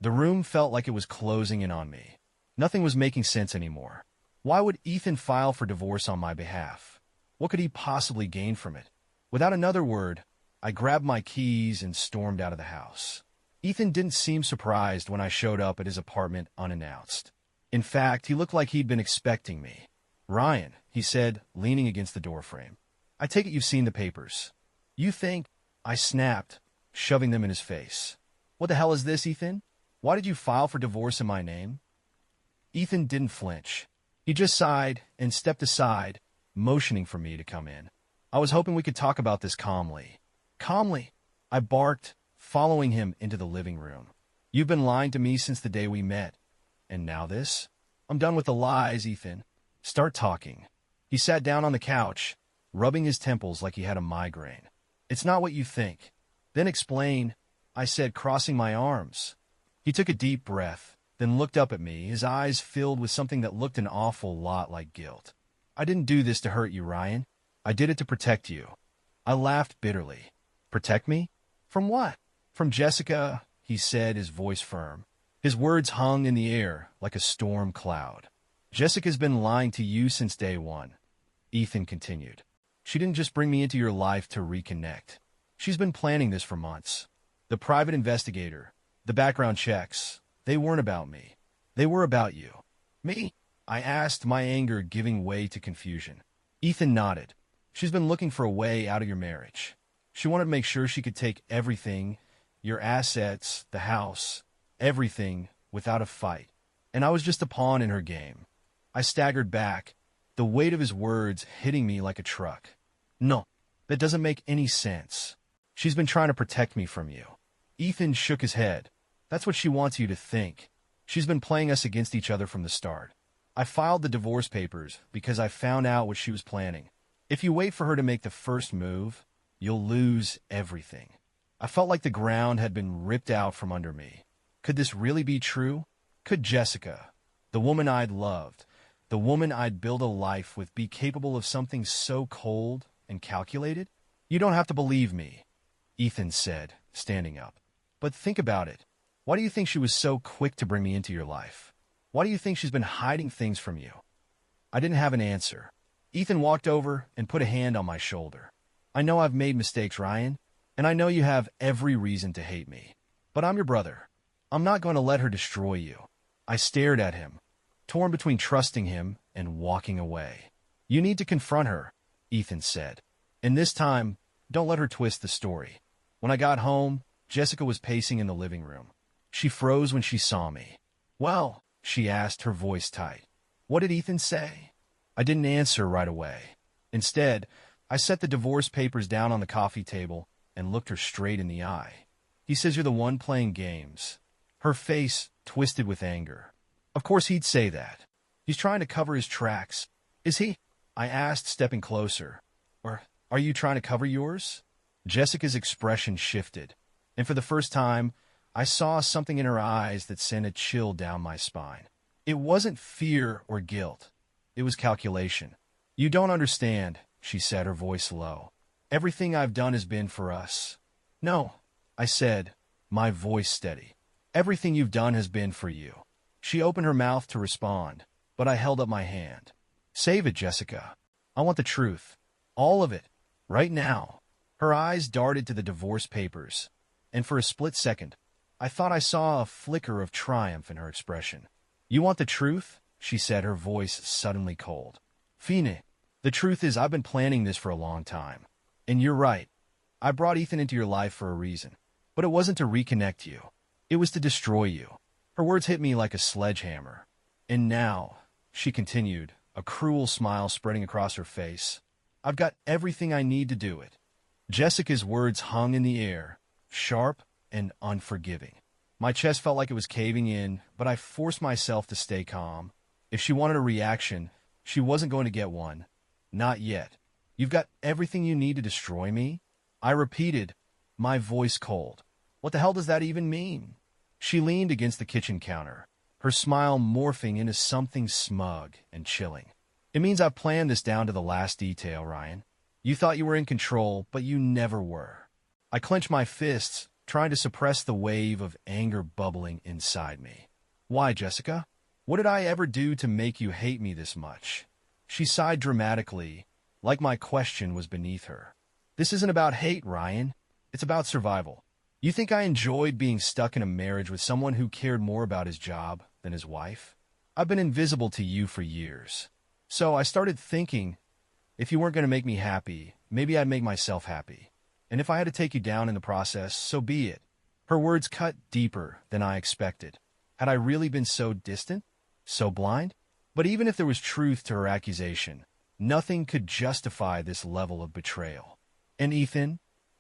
The room felt like it was closing in on me. Nothing was making sense anymore. Why would Ethan file for divorce on my behalf? What could he possibly gain from it? Without another word, I grabbed my keys and stormed out of the house. Ethan didn't seem surprised when I showed up at his apartment unannounced. In fact, he looked like he'd been expecting me. "Ryan," he said, leaning against the doorframe. "I take it you've seen the papers." "You think—" I snapped, shoving them in his face. "What the hell is this, Ethan? Why did you file for divorce in my name?" Ethan didn't flinch. He just sighed and stepped aside, motioning for me to come in. I was hoping we could talk about this calmly. "Calmly," I barked, following him into the living room. "You've been lying to me since the day we met. And now this? I'm done with the lies, Ethan. Start talking." He sat down on the couch, rubbing his temples like he had a migraine. "It's not what you think." "Then explain," I said, crossing my arms. He took a deep breath, then looked up at me, his eyes filled with something that looked an awful lot like guilt. "I didn't do this to hurt you, Ryan. I did it to protect you." I laughed bitterly. "Protect me? From what?" "From Jessica," he said, his voice firm. His words hung in the air like a storm cloud. "Jessica's been lying to you since day one," Ethan continued. "She didn't just bring me into your life to reconnect. She's been planning this for months. The private investigator, the background checks, they weren't about me. They were about you." "Me?" I asked, my anger giving way to confusion. Ethan nodded. "She's been looking for a way out of your marriage. She wanted to make sure she could take everything, your assets, the house, everything, without a fight. And I was just a pawn in her game." I staggered back, the weight of his words hitting me like a truck. "No, that doesn't make any sense. She's been trying to protect me from you." Ethan shook his head. "That's what she wants you to think. She's been playing us against each other from the start. I filed the divorce papers because I found out what she was planning. If you wait for her to make the first move, you'll lose everything." I felt like the ground had been ripped out from under me. Could this really be true? Could Jessica, the woman I'd loved, the woman I'd built a life with, be capable of something so cold and calculated? "You don't have to believe me," Ethan said, standing up. "But think about it. Why do you think she was so quick to bring me into your life? Why do you think she's been hiding things from you?" I didn't have an answer. Ethan walked over and put a hand on my shoulder. "I know I've made mistakes, Ryan, and I know you have every reason to hate me. But I'm your brother. I'm not going to let her destroy you." I stared at him, torn between trusting him and walking away. "You need to confront her," Ethan said. "And this time, don't let her twist the story." When I got home, Jessica was pacing in the living room. She froze when she saw me. "Well," she asked, her voice tight, "what did Ethan say?" I didn't answer right away. Instead, I set the divorce papers down on the coffee table and looked her straight in the eye. "He says you're the one playing games." Her face twisted with anger. Of course he'd say that. He's trying to cover his tracks. "Is he?" I asked, stepping closer. "Or are you trying to cover yours?" Jessica's expression shifted, and for the first time, I saw something in her eyes that sent a chill down my spine. It wasn't fear or guilt. It was calculation. "You don't understand," she said, her voice low. "Everything I've done has been for us." "No," I said, my voice steady. "Everything you've done has been for you." She opened her mouth to respond, but I held up my hand. "Save it, Jessica. I want the truth. All of it. Right now." Her eyes darted to the divorce papers, and for a split second, I thought I saw a flicker of triumph in her expression. "You want the truth?" she said, her voice suddenly cold. "Fine. The truth is I've been planning this for a long time. And you're right. I brought Ethan into your life for a reason. But it wasn't to reconnect you. It was to destroy you." Her words hit me like a sledgehammer. "And now," she continued, a cruel smile spreading across her face, "I've got everything I need to do it." Jessica's words hung in the air, sharp and unforgiving. My chest felt like it was caving in, but I forced myself to stay calm. If she wanted a reaction, she wasn't going to get one. Not yet. "You've got everything you need to destroy me?" I repeated, my voice cold. "What the hell does that even mean?" She leaned against the kitchen counter, her smile morphing into something smug and chilling. "It means I've planned this down to the last detail, Ryan. You thought you were in control, but you never were." I clenched my fists, trying to suppress the wave of anger bubbling inside me. Why, Jessica? What did I ever do to make you hate me this much? She sighed dramatically, like my question was beneath her. This isn't about hate, Ryan. It's about survival. You think I enjoyed being stuck in a marriage with someone who cared more about his job than his wife? I've been invisible to you for years. So I started thinking, if you weren't going to make me happy, maybe I'd make myself happy. And if I had to take you down in the process, so be it. Her words cut deeper than I expected. Had I really been so distant? So blind? But even if there was truth to her accusation, nothing could justify this level of betrayal. And Ethan?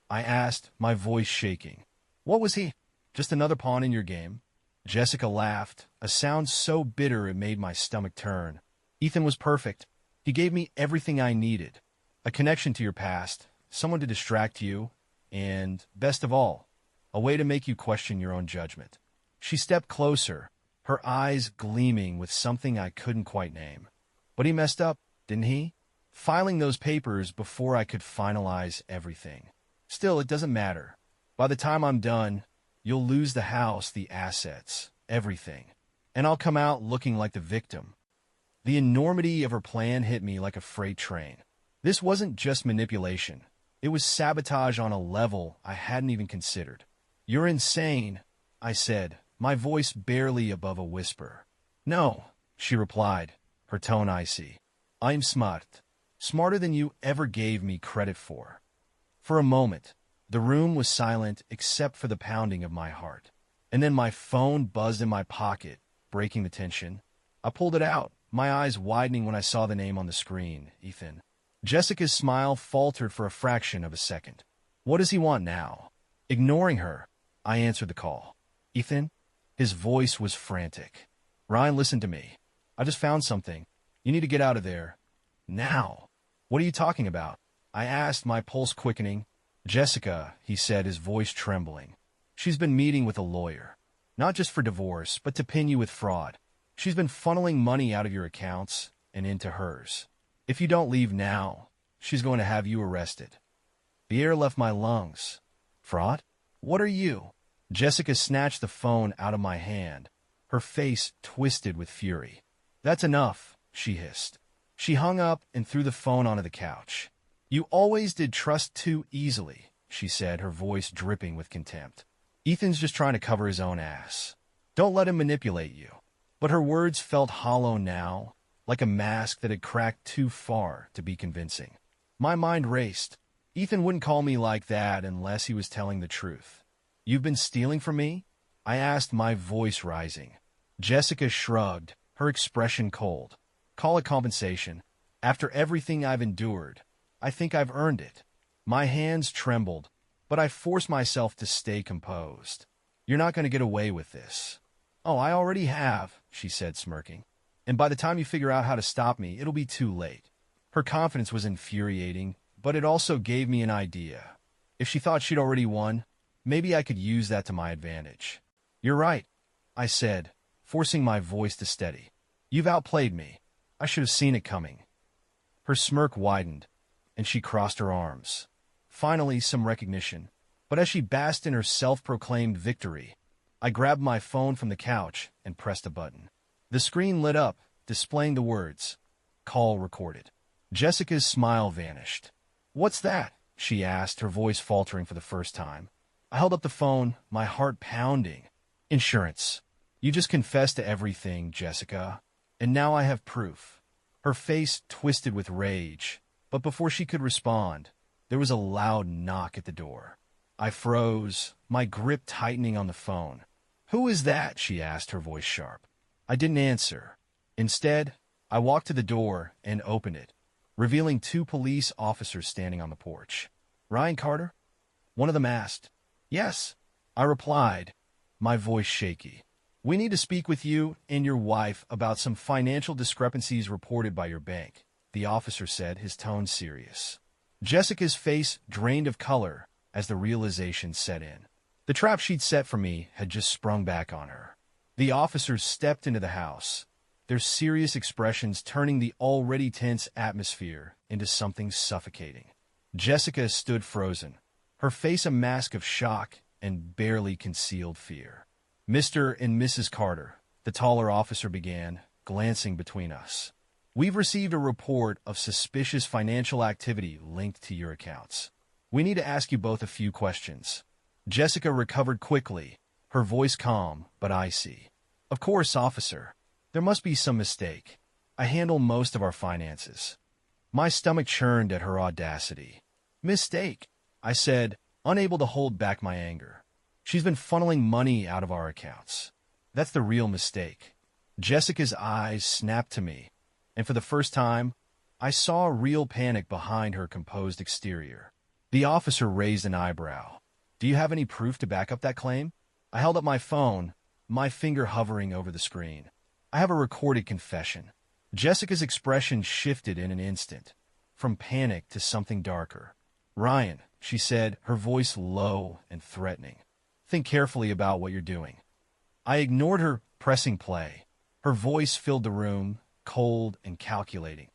I asked, my voice shaking. What was he? Just another pawn in your game? Jessica laughed, a sound so bitter it made my stomach turn. Ethan was perfect. He gave me everything I needed. A connection to your past, someone to distract you, and, best of all, a way to make you question your own judgment. She stepped closer, her eyes gleaming with something I couldn't quite name. But he messed up, didn't he? Filing those papers before I could finalize everything. Still, it doesn't matter. By the time I'm done, you'll lose the house, the assets, everything. And I'll come out looking like the victim. The enormity of her plan hit me like a freight train. This wasn't just manipulation. It was sabotage on a level I hadn't even considered. You're insane, I said, my voice barely above a whisper. No, she replied, her tone icy. I'm smart. Smarter than you ever gave me credit for. For a moment, the room was silent except for the pounding of my heart. And then my phone buzzed in my pocket, breaking the tension. I pulled it out, my eyes widening when I saw the name on the screen, Ethan. Jessica's smile faltered for a fraction of a second. What does he want now? Ignoring her, I answered the call. Ethan? His voice was frantic. Ryan, listen to me. I just found something. You need to get out of there. Now. What are you talking about? I asked, my pulse quickening. Jessica, he said, his voice trembling. She's been meeting with a lawyer. Not just for divorce, but to pin you with fraud. She's been funneling money out of your accounts and into hers. If you don't leave now, she's going to have you arrested. The air left my lungs. Fraud? What are you? Jessica snatched the phone out of my hand, her face twisted with fury. That's enough, she hissed. She hung up and threw the phone onto the couch. You always did trust too easily, she said, her voice dripping with contempt. Ethan's just trying to cover his own ass. Don't let him manipulate you. But her words felt hollow now, like a mask that had cracked too far to be convincing. My mind raced. Ethan wouldn't call me like that unless he was telling the truth. You've been stealing from me? I asked, my voice rising. Jessica shrugged, her expression cold. Call it compensation. After everything I've endured, I think I've earned it. My hands trembled, but I forced myself to stay composed. You're not going to get away with this. Oh, I already have, she said, smirking. And by the time you figure out how to stop me, it'll be too late. Her confidence was infuriating, but it also gave me an idea. If she thought she'd already won, maybe I could use that to my advantage. You're right, I said, forcing my voice to steady. You've outplayed me. I should have seen it coming. Her smirk widened, and she crossed her arms. Finally, some recognition. But as she basked in her self-proclaimed victory, I grabbed my phone from the couch and pressed a button. The screen lit up, displaying the words, "Call recorded." Jessica's smile vanished. What's that? She asked, her voice faltering for the first time. I held up the phone, my heart pounding. Insurance. You just confessed to everything, Jessica. And now I have proof. Her face twisted with rage, but before she could respond, there was a loud knock at the door. I froze, my grip tightening on the phone. Who is that? She asked, her voice sharp. I didn't answer. Instead, I walked to the door and opened it, revealing two police officers standing on the porch. Ryan Carter? One of them asked. Yes, I replied, my voice shaky. We need to speak with you and your wife about some financial discrepancies reported by your bank, the officer said, his tone serious. Jessica's face drained of color as the realization set in. The trap she'd set for me had just sprung back on her. The officers stepped into the house, their serious expressions turning the already tense atmosphere into something suffocating. Jessica stood frozen, her face a mask of shock and barely concealed fear. "Mr. and Mrs. Carter," the taller officer began, glancing between us. "We've received a report of suspicious financial activity linked to your accounts. We need to ask you both a few questions." Jessica recovered quickly, her voice calm but icy. "Of course, officer. There must be some mistake. I handle most of our finances." My stomach churned at her audacity. "Mistake," I said, unable to hold back my anger. "She's been funneling money out of our accounts. That's the real mistake." Jessica's eyes snapped to me, and for the first time, I saw real panic behind her composed exterior. The officer raised an eyebrow. "Do you have any proof to back up that claim?" I held up my phone, my finger hovering over the screen. "I have a recorded confession." Jessica's expression shifted in an instant, from panic to something darker. "Ryan," she said, her voice low and threatening, "think carefully about what you're doing." I ignored her, pressing play. Her voice filled the room, cold and calculating.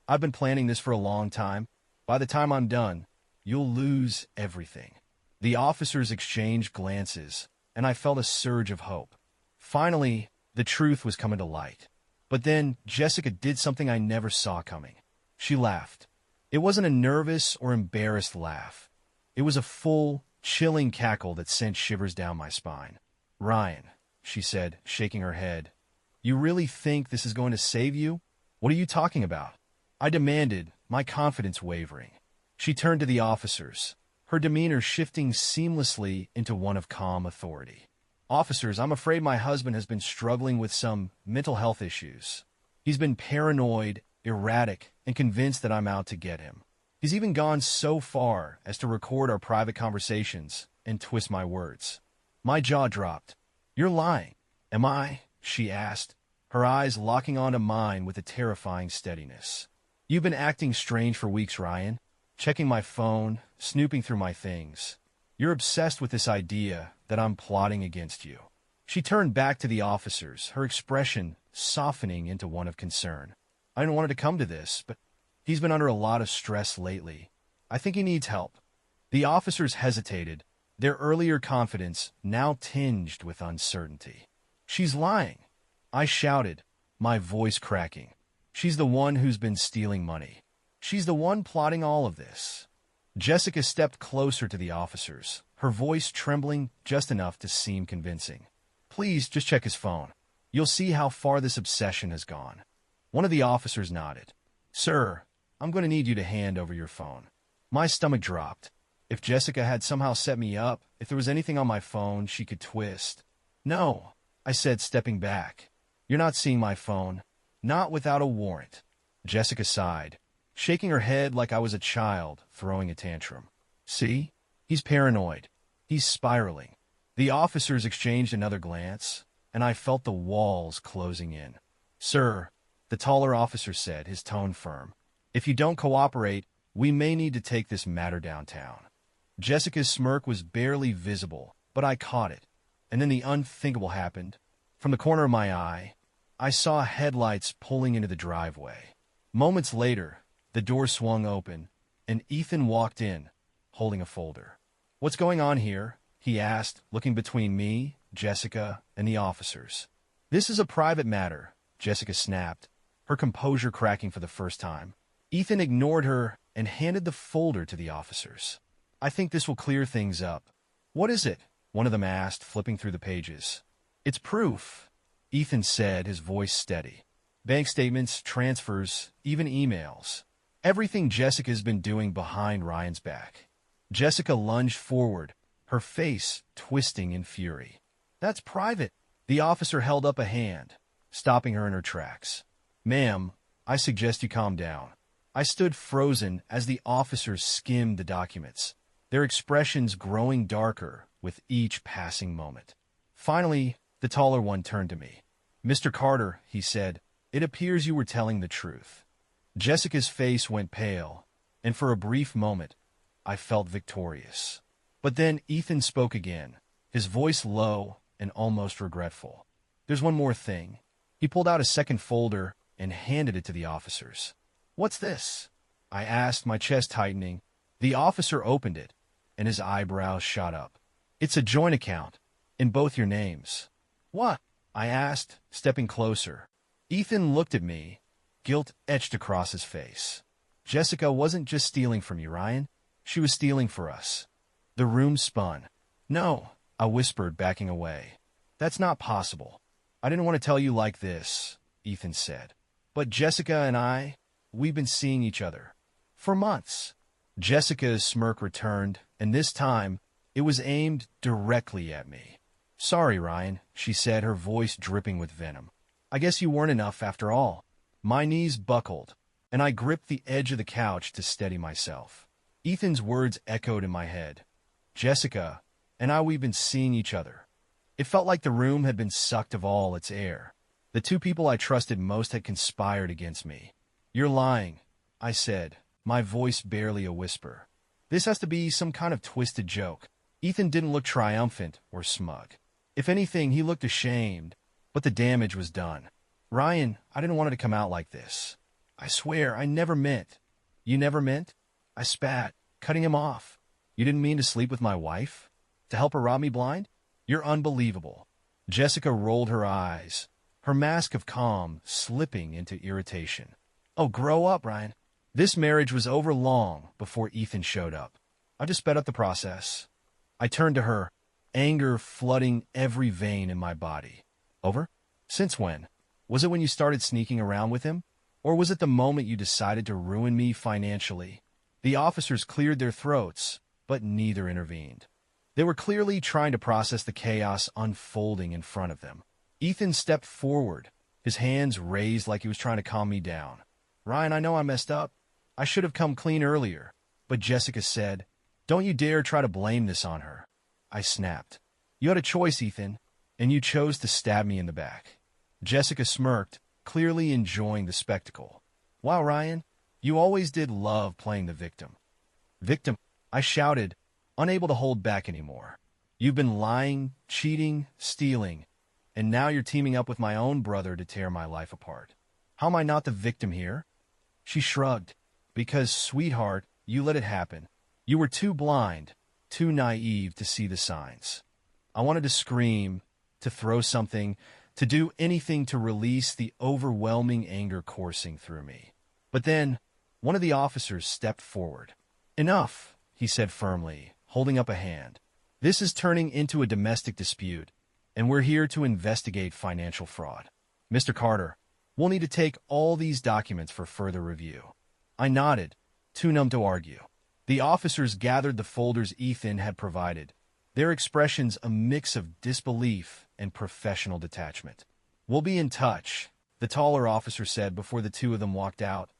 "I've been planning this for a long time. By the time I'm done, you'll lose everything." The officers exchanged glances, and I felt a surge of hope. Finally, the truth was coming to light. But then Jessica did something I never saw coming. She laughed. It wasn't a nervous or embarrassed laugh. It was a full, chilling cackle that sent shivers down my spine. "Ryan," she said, shaking her head, "you really think this is going to save you? What are you talking about?" I demanded, my confidence wavering. She turned to the officers, her demeanor shifting seamlessly into one of calm authority. "Officers, I'm afraid my husband has been struggling with some mental health issues. He's been paranoid, erratic, and convinced that I'm out to get him. He's even gone so far as to record our private conversations and twist my words." My jaw dropped. "You're lying." "Am I?" she asked, her eyes locking onto mine with a terrifying steadiness. "You've been acting strange for weeks, Ryan. Checking my phone, snooping through my things. You're obsessed with this idea that I'm plotting against you." She turned back to the officers, her expression softening into one of concern. "I didn't want it to come to this, but he's been under a lot of stress lately. I think he needs help." The officers hesitated, their earlier confidence now tinged with uncertainty. "She's lying," I shouted, my voice cracking. "She's the one who's been stealing money. She's the one plotting all of this." Jessica stepped closer to the officers, her voice trembling just enough to seem convincing. "Please, just check his phone. You'll see how far this obsession has gone." One of the officers nodded. "Sir, I'm going to need you to hand over your phone." My stomach dropped. If Jessica had somehow set me up, if there was anything on my phone she could twist. "No," I said, stepping back. "You're not seeing my phone. Not without a warrant." Jessica sighed, shaking her head like I was a child throwing a tantrum. "See? He's paranoid. He's spiraling." The officers exchanged another glance, and I felt the walls closing in. "Sir," the taller officer said, his tone firm, "if you don't cooperate, we may need to take this matter downtown." Jessica's smirk was barely visible, but I caught it. And then the unthinkable happened. From the corner of my eye, I saw headlights pulling into the driveway. Moments later, the door swung open, and Ethan walked in, holding a folder. "What's going on here?" he asked, looking between me, Jessica, and the officers. "This is a private matter," Jessica snapped, her composure cracking for the first time. Ethan ignored her and handed the folder to the officers. "I think this will clear things up." "What is it?" one of them asked, flipping through the pages. "It's proof," Ethan said, his voice steady. "Bank statements, transfers, even emails. Everything Jessica's been doing behind Ryan's back." Jessica lunged forward, her face twisting in fury. "That's private." The officer held up a hand, stopping her in her tracks. "Ma'am, I suggest you calm down." I stood frozen as the officers skimmed the documents, their expressions growing darker with each passing moment. Finally, the taller one turned to me. "Mr. Carter," he said, "it appears you were telling the truth." Jessica's face went pale, and for a brief moment, I felt victorious. But then Ethan spoke again, his voice low and almost regretful. "There's one more thing." He pulled out a second folder and handed it to the officers. "What's this?" I asked, my chest tightening. The officer opened it, and his eyebrows shot up. It's a joint account, in both your names. What? I asked, stepping closer. Ethan looked at me, guilt etched across his face. Jessica wasn't just stealing from you, Ryan. She was stealing for us. The room spun. No, I whispered, backing away. That's not possible. I didn't want to tell you like this, Ethan said. But Jessica and we've been seeing each other. For months. Jessica's smirk returned, and this time, it was aimed directly at me. Sorry, Ryan, she said, her voice dripping with venom. I guess you weren't enough after all. My knees buckled, and I gripped the edge of the couch to steady myself. Ethan's words echoed in my head. Jessica and we've been seeing each other. It felt like the room had been sucked of all its air. The two people I trusted most had conspired against me. You're lying, I said, my voice barely a whisper. This has to be some kind of twisted joke. Ethan didn't look triumphant or smug. If anything, he looked ashamed, but the damage was done. Ryan, I didn't want it to come out like this. I swear, I never meant. You never meant? I spat, cutting him off. You didn't mean to sleep with my wife? To help her rob me blind? You're unbelievable. Jessica rolled her eyes, her mask of calm slipping into irritation. Oh, grow up, Ryan. This marriage was over long before Ethan showed up. I just sped up the process. I turned to her, anger flooding every vein in my body. Over? Since when? Was it when you started sneaking around with him? Or was it the moment you decided to ruin me financially? The officers cleared their throats, but neither intervened. They were clearly trying to process the chaos unfolding in front of them. Ethan stepped forward, his hands raised like he was trying to calm me down. Ryan, I know I messed up. I should have come clean earlier. But Jessica said, don't you dare try to blame this on her. I snapped. You had a choice, Ethan, and you chose to stab me in the back. Jessica smirked, clearly enjoying the spectacle. Wow, Ryan, you always did love playing the victim. Victim, I shouted, unable to hold back anymore. You've been lying, cheating, stealing, and now you're teaming up with my own brother to tear my life apart. How am I not the victim here? She shrugged. Because, sweetheart, you let it happen. You were too blind, too naive to see the signs. I wanted to scream, to throw something, to do anything to release the overwhelming anger coursing through me. But then, one of the officers stepped forward. Enough, he said firmly, holding up a hand. This is turning into a domestic dispute, and we're here to investigate financial fraud. Mr. Carter, we'll need to take all these documents for further review. I nodded, too numb to argue. The officers gathered the folders Ethan had provided, their expressions a mix of disbelief and professional detachment. We'll be in touch, the taller officer said before the two of them walked out,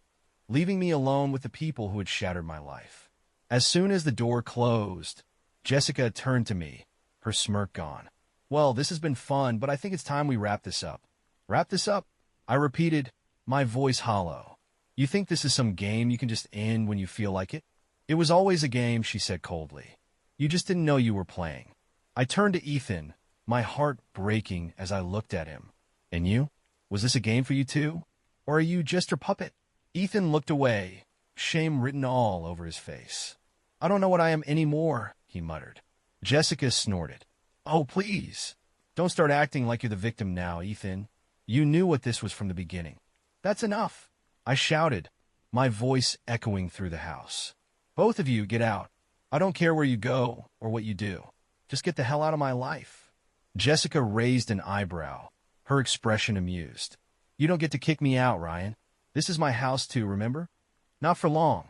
leaving me alone with the people who had shattered my life. As soon as the door closed, Jessica turned to me, her smirk gone. Well, this has been fun, but I think it's time we wrap this up. Wrap this up? I repeated, my voice hollow. You think this is some game you can just end when you feel like it? It was always a game, she said coldly. You just didn't know you were playing. I turned to Ethan, my heart breaking as I looked at him. And you? Was this a game for you too? Or are you just her puppet? Ethan looked away, shame written all over his face. I don't know what I am anymore, he muttered. Jessica snorted. Oh, please. Don't start acting like you're the victim now, Ethan. You knew what this was from the beginning. That's enough. I shouted, my voice echoing through the house. Both of you get out. I don't care where you go or what you do. Just get the hell out of my life. Jessica raised an eyebrow, her expression amused. You don't get to kick me out, Ryan. This is my house too, remember? Not for long,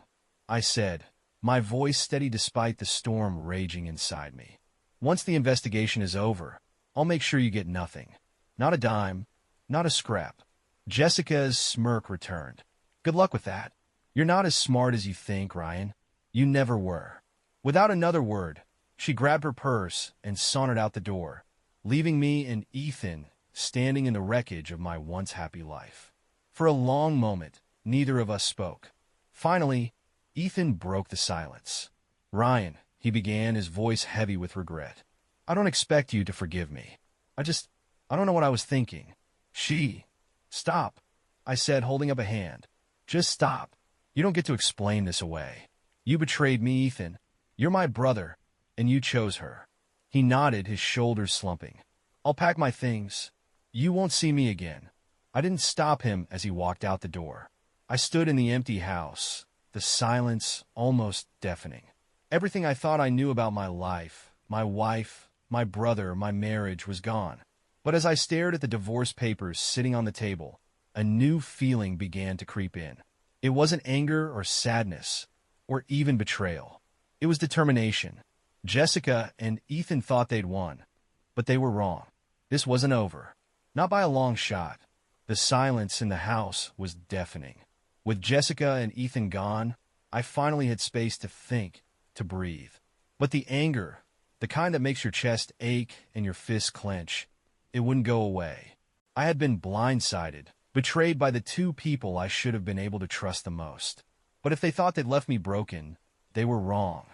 I said, my voice steady despite the storm raging inside me. Once the investigation is over, I'll make sure you get nothing. Not a dime, not a scrap. Jessica's smirk returned. Good luck with that. You're not as smart as you think, Ryan. You never were. Without another word, she grabbed her purse and sauntered out the door, leaving me and Ethan standing in the wreckage of my once happy life. For a long moment, neither of us spoke. Finally, Ethan broke the silence. Ryan, he began, his voice heavy with regret. I don't expect you to forgive me. I don't know what I was thinking. Stop, I said, holding up a hand. Just stop. You don't get to explain this away. You betrayed me, Ethan. You're my brother, and you chose her. He nodded, his shoulders slumping. I'll pack my things. You won't see me again. I didn't stop him as he walked out the door. I stood in the empty house, the silence almost deafening. Everything I thought I knew about my life, my wife, my brother, my marriage was gone. But as I stared at the divorce papers sitting on the table, a new feeling began to creep in. It wasn't anger or sadness, or even betrayal. It was determination. Jessica and Ethan thought they'd won, but they were wrong. This wasn't over. Not by a long shot. The silence in the house was deafening. With Jessica and Ethan gone, I finally had space to think, to breathe. But the anger, the kind that makes your chest ache and your fists clench, it wouldn't go away. I had been blindsided, betrayed by the two people I should have been able to trust the most. But if they thought they'd left me broken, they were wrong.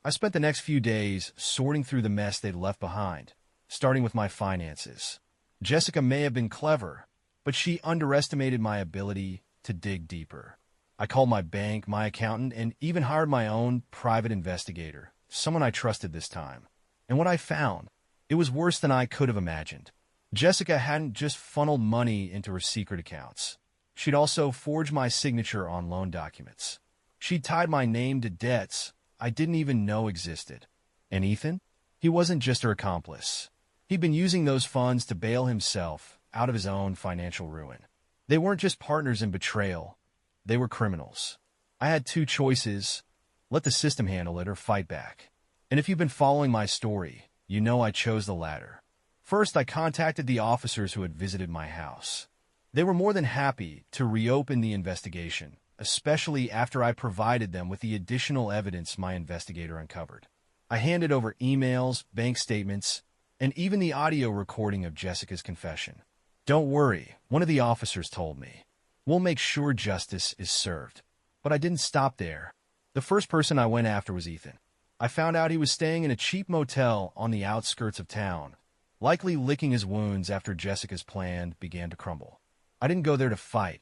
I spent the next few days sorting through the mess they'd left behind, starting with my finances. Jessica may have been clever, but she underestimated my ability to dig deeper. I called my bank, my accountant, and even hired my own private investigator, someone I trusted this time. And what I found, it was worse than I could have imagined. Jessica hadn't just funneled money into her secret accounts. She'd also forged my signature on loan documents. She'd tied my name to debts I didn't even know existed. And Ethan? He wasn't just her accomplice. He'd been using those funds to bail himself out of his own financial ruin. They weren't just partners in betrayal. They were criminals. I had two choices: let the system handle it or fight back. And if you've been following my story, you know I chose the latter. First, I contacted the officers who had visited my house. They were more than happy to reopen the investigation, especially after I provided them with the additional evidence my investigator uncovered. I handed over emails, bank statements, and even the audio recording of Jessica's confession. Don't worry, one of the officers told me. We'll make sure justice is served. But I didn't stop there. The first person I went after was Ethan. I found out he was staying in a cheap motel on the outskirts of town, likely licking his wounds after Jessica's plan began to crumble. I didn't go there to fight.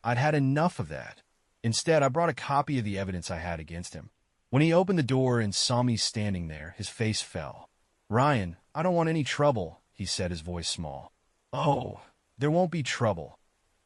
I'd had enough of that. Instead, I brought a copy of the evidence I had against him. When he opened the door and saw me standing there, his face fell. "Ryan, I don't want any trouble," he said, his voice small. "Oh, there won't be trouble,"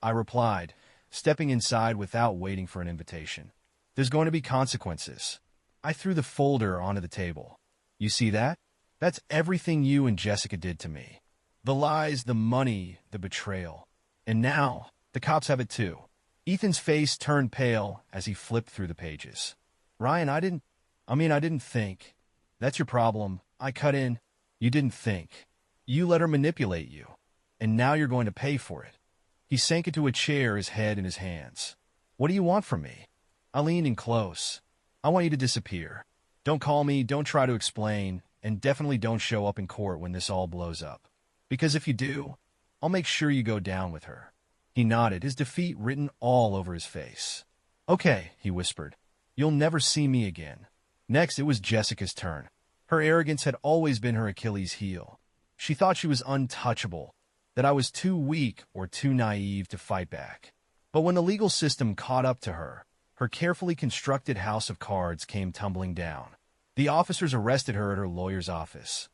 I replied, stepping inside without waiting for an invitation. "There's going to be consequences." I threw the folder onto the table. "You see that? That's everything you and Jessica did to me. The lies, the money, the betrayal. And now, the cops have it too." Ethan's face turned pale as he flipped through the pages. "Ryan, I didn't think. That's your problem. I cut in. You didn't think. You let her manipulate you. And now you're going to pay for it." He sank into a chair, his head in his hands. "What do you want from me?" I leaned in close. "I want you to disappear. Don't call me, don't try to explain, and definitely don't show up in court when this all blows up. Because if you do, I'll make sure you go down with her." He nodded, his defeat written all over his face. "Okay," he whispered. "You'll never see me again." Next, it was Jessica's turn. Her arrogance had always been her Achilles heel. She thought she was untouchable, that I was too weak or too naive to fight back. But when the legal system caught up to her, her carefully constructed house of cards came tumbling down. The officers arrested her at her lawyer's office.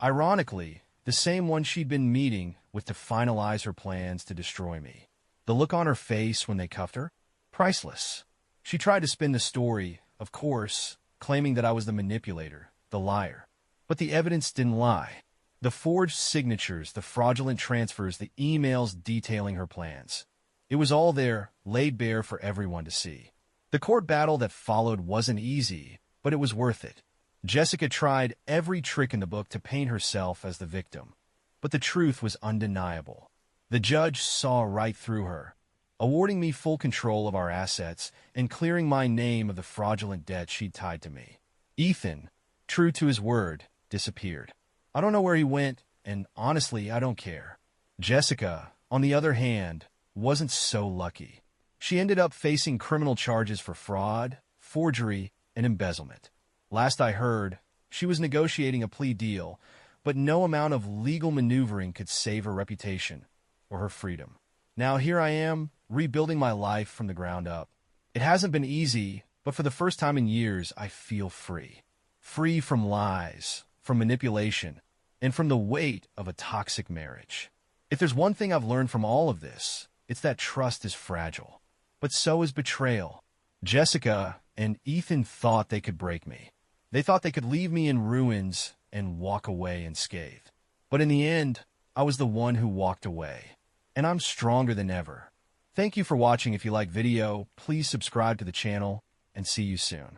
Ironically, the same one she'd been meeting with to finalize her plans to destroy me. The look on her face when they cuffed her? Priceless. She tried to spin the story, of course, claiming that I was the manipulator, the liar. But the evidence didn't lie. The forged signatures, the fraudulent transfers, the emails detailing her plans. It was all there, laid bare for everyone to see. The court battle that followed wasn't easy, but it was worth it. Jessica tried every trick in the book to paint herself as the victim, but the truth was undeniable. The judge saw right through her, awarding me full control of our assets and clearing my name of the fraudulent debt she'd tied to me. Ethan, true to his word, disappeared. I don't know where he went, and honestly, I don't care. Jessica, on the other hand, wasn't so lucky. She ended up facing criminal charges for fraud, forgery, and embezzlement. Last I heard, she was negotiating a plea deal, but no amount of legal maneuvering could save her reputation or her freedom. Now here I am, rebuilding my life from the ground up. It hasn't been easy, but for the first time in years, I feel free. Free from lies, from manipulation, and from the weight of a toxic marriage. If there's one thing I've learned from all of this, it's that trust is fragile. But so is betrayal. Jessica and Ethan thought they could break me. They thought they could leave me in ruins and walk away unscathed. But in the end, I was the one who walked away. And I'm stronger than ever. Thank you for watching. If you like video, please subscribe to the channel, and see you soon.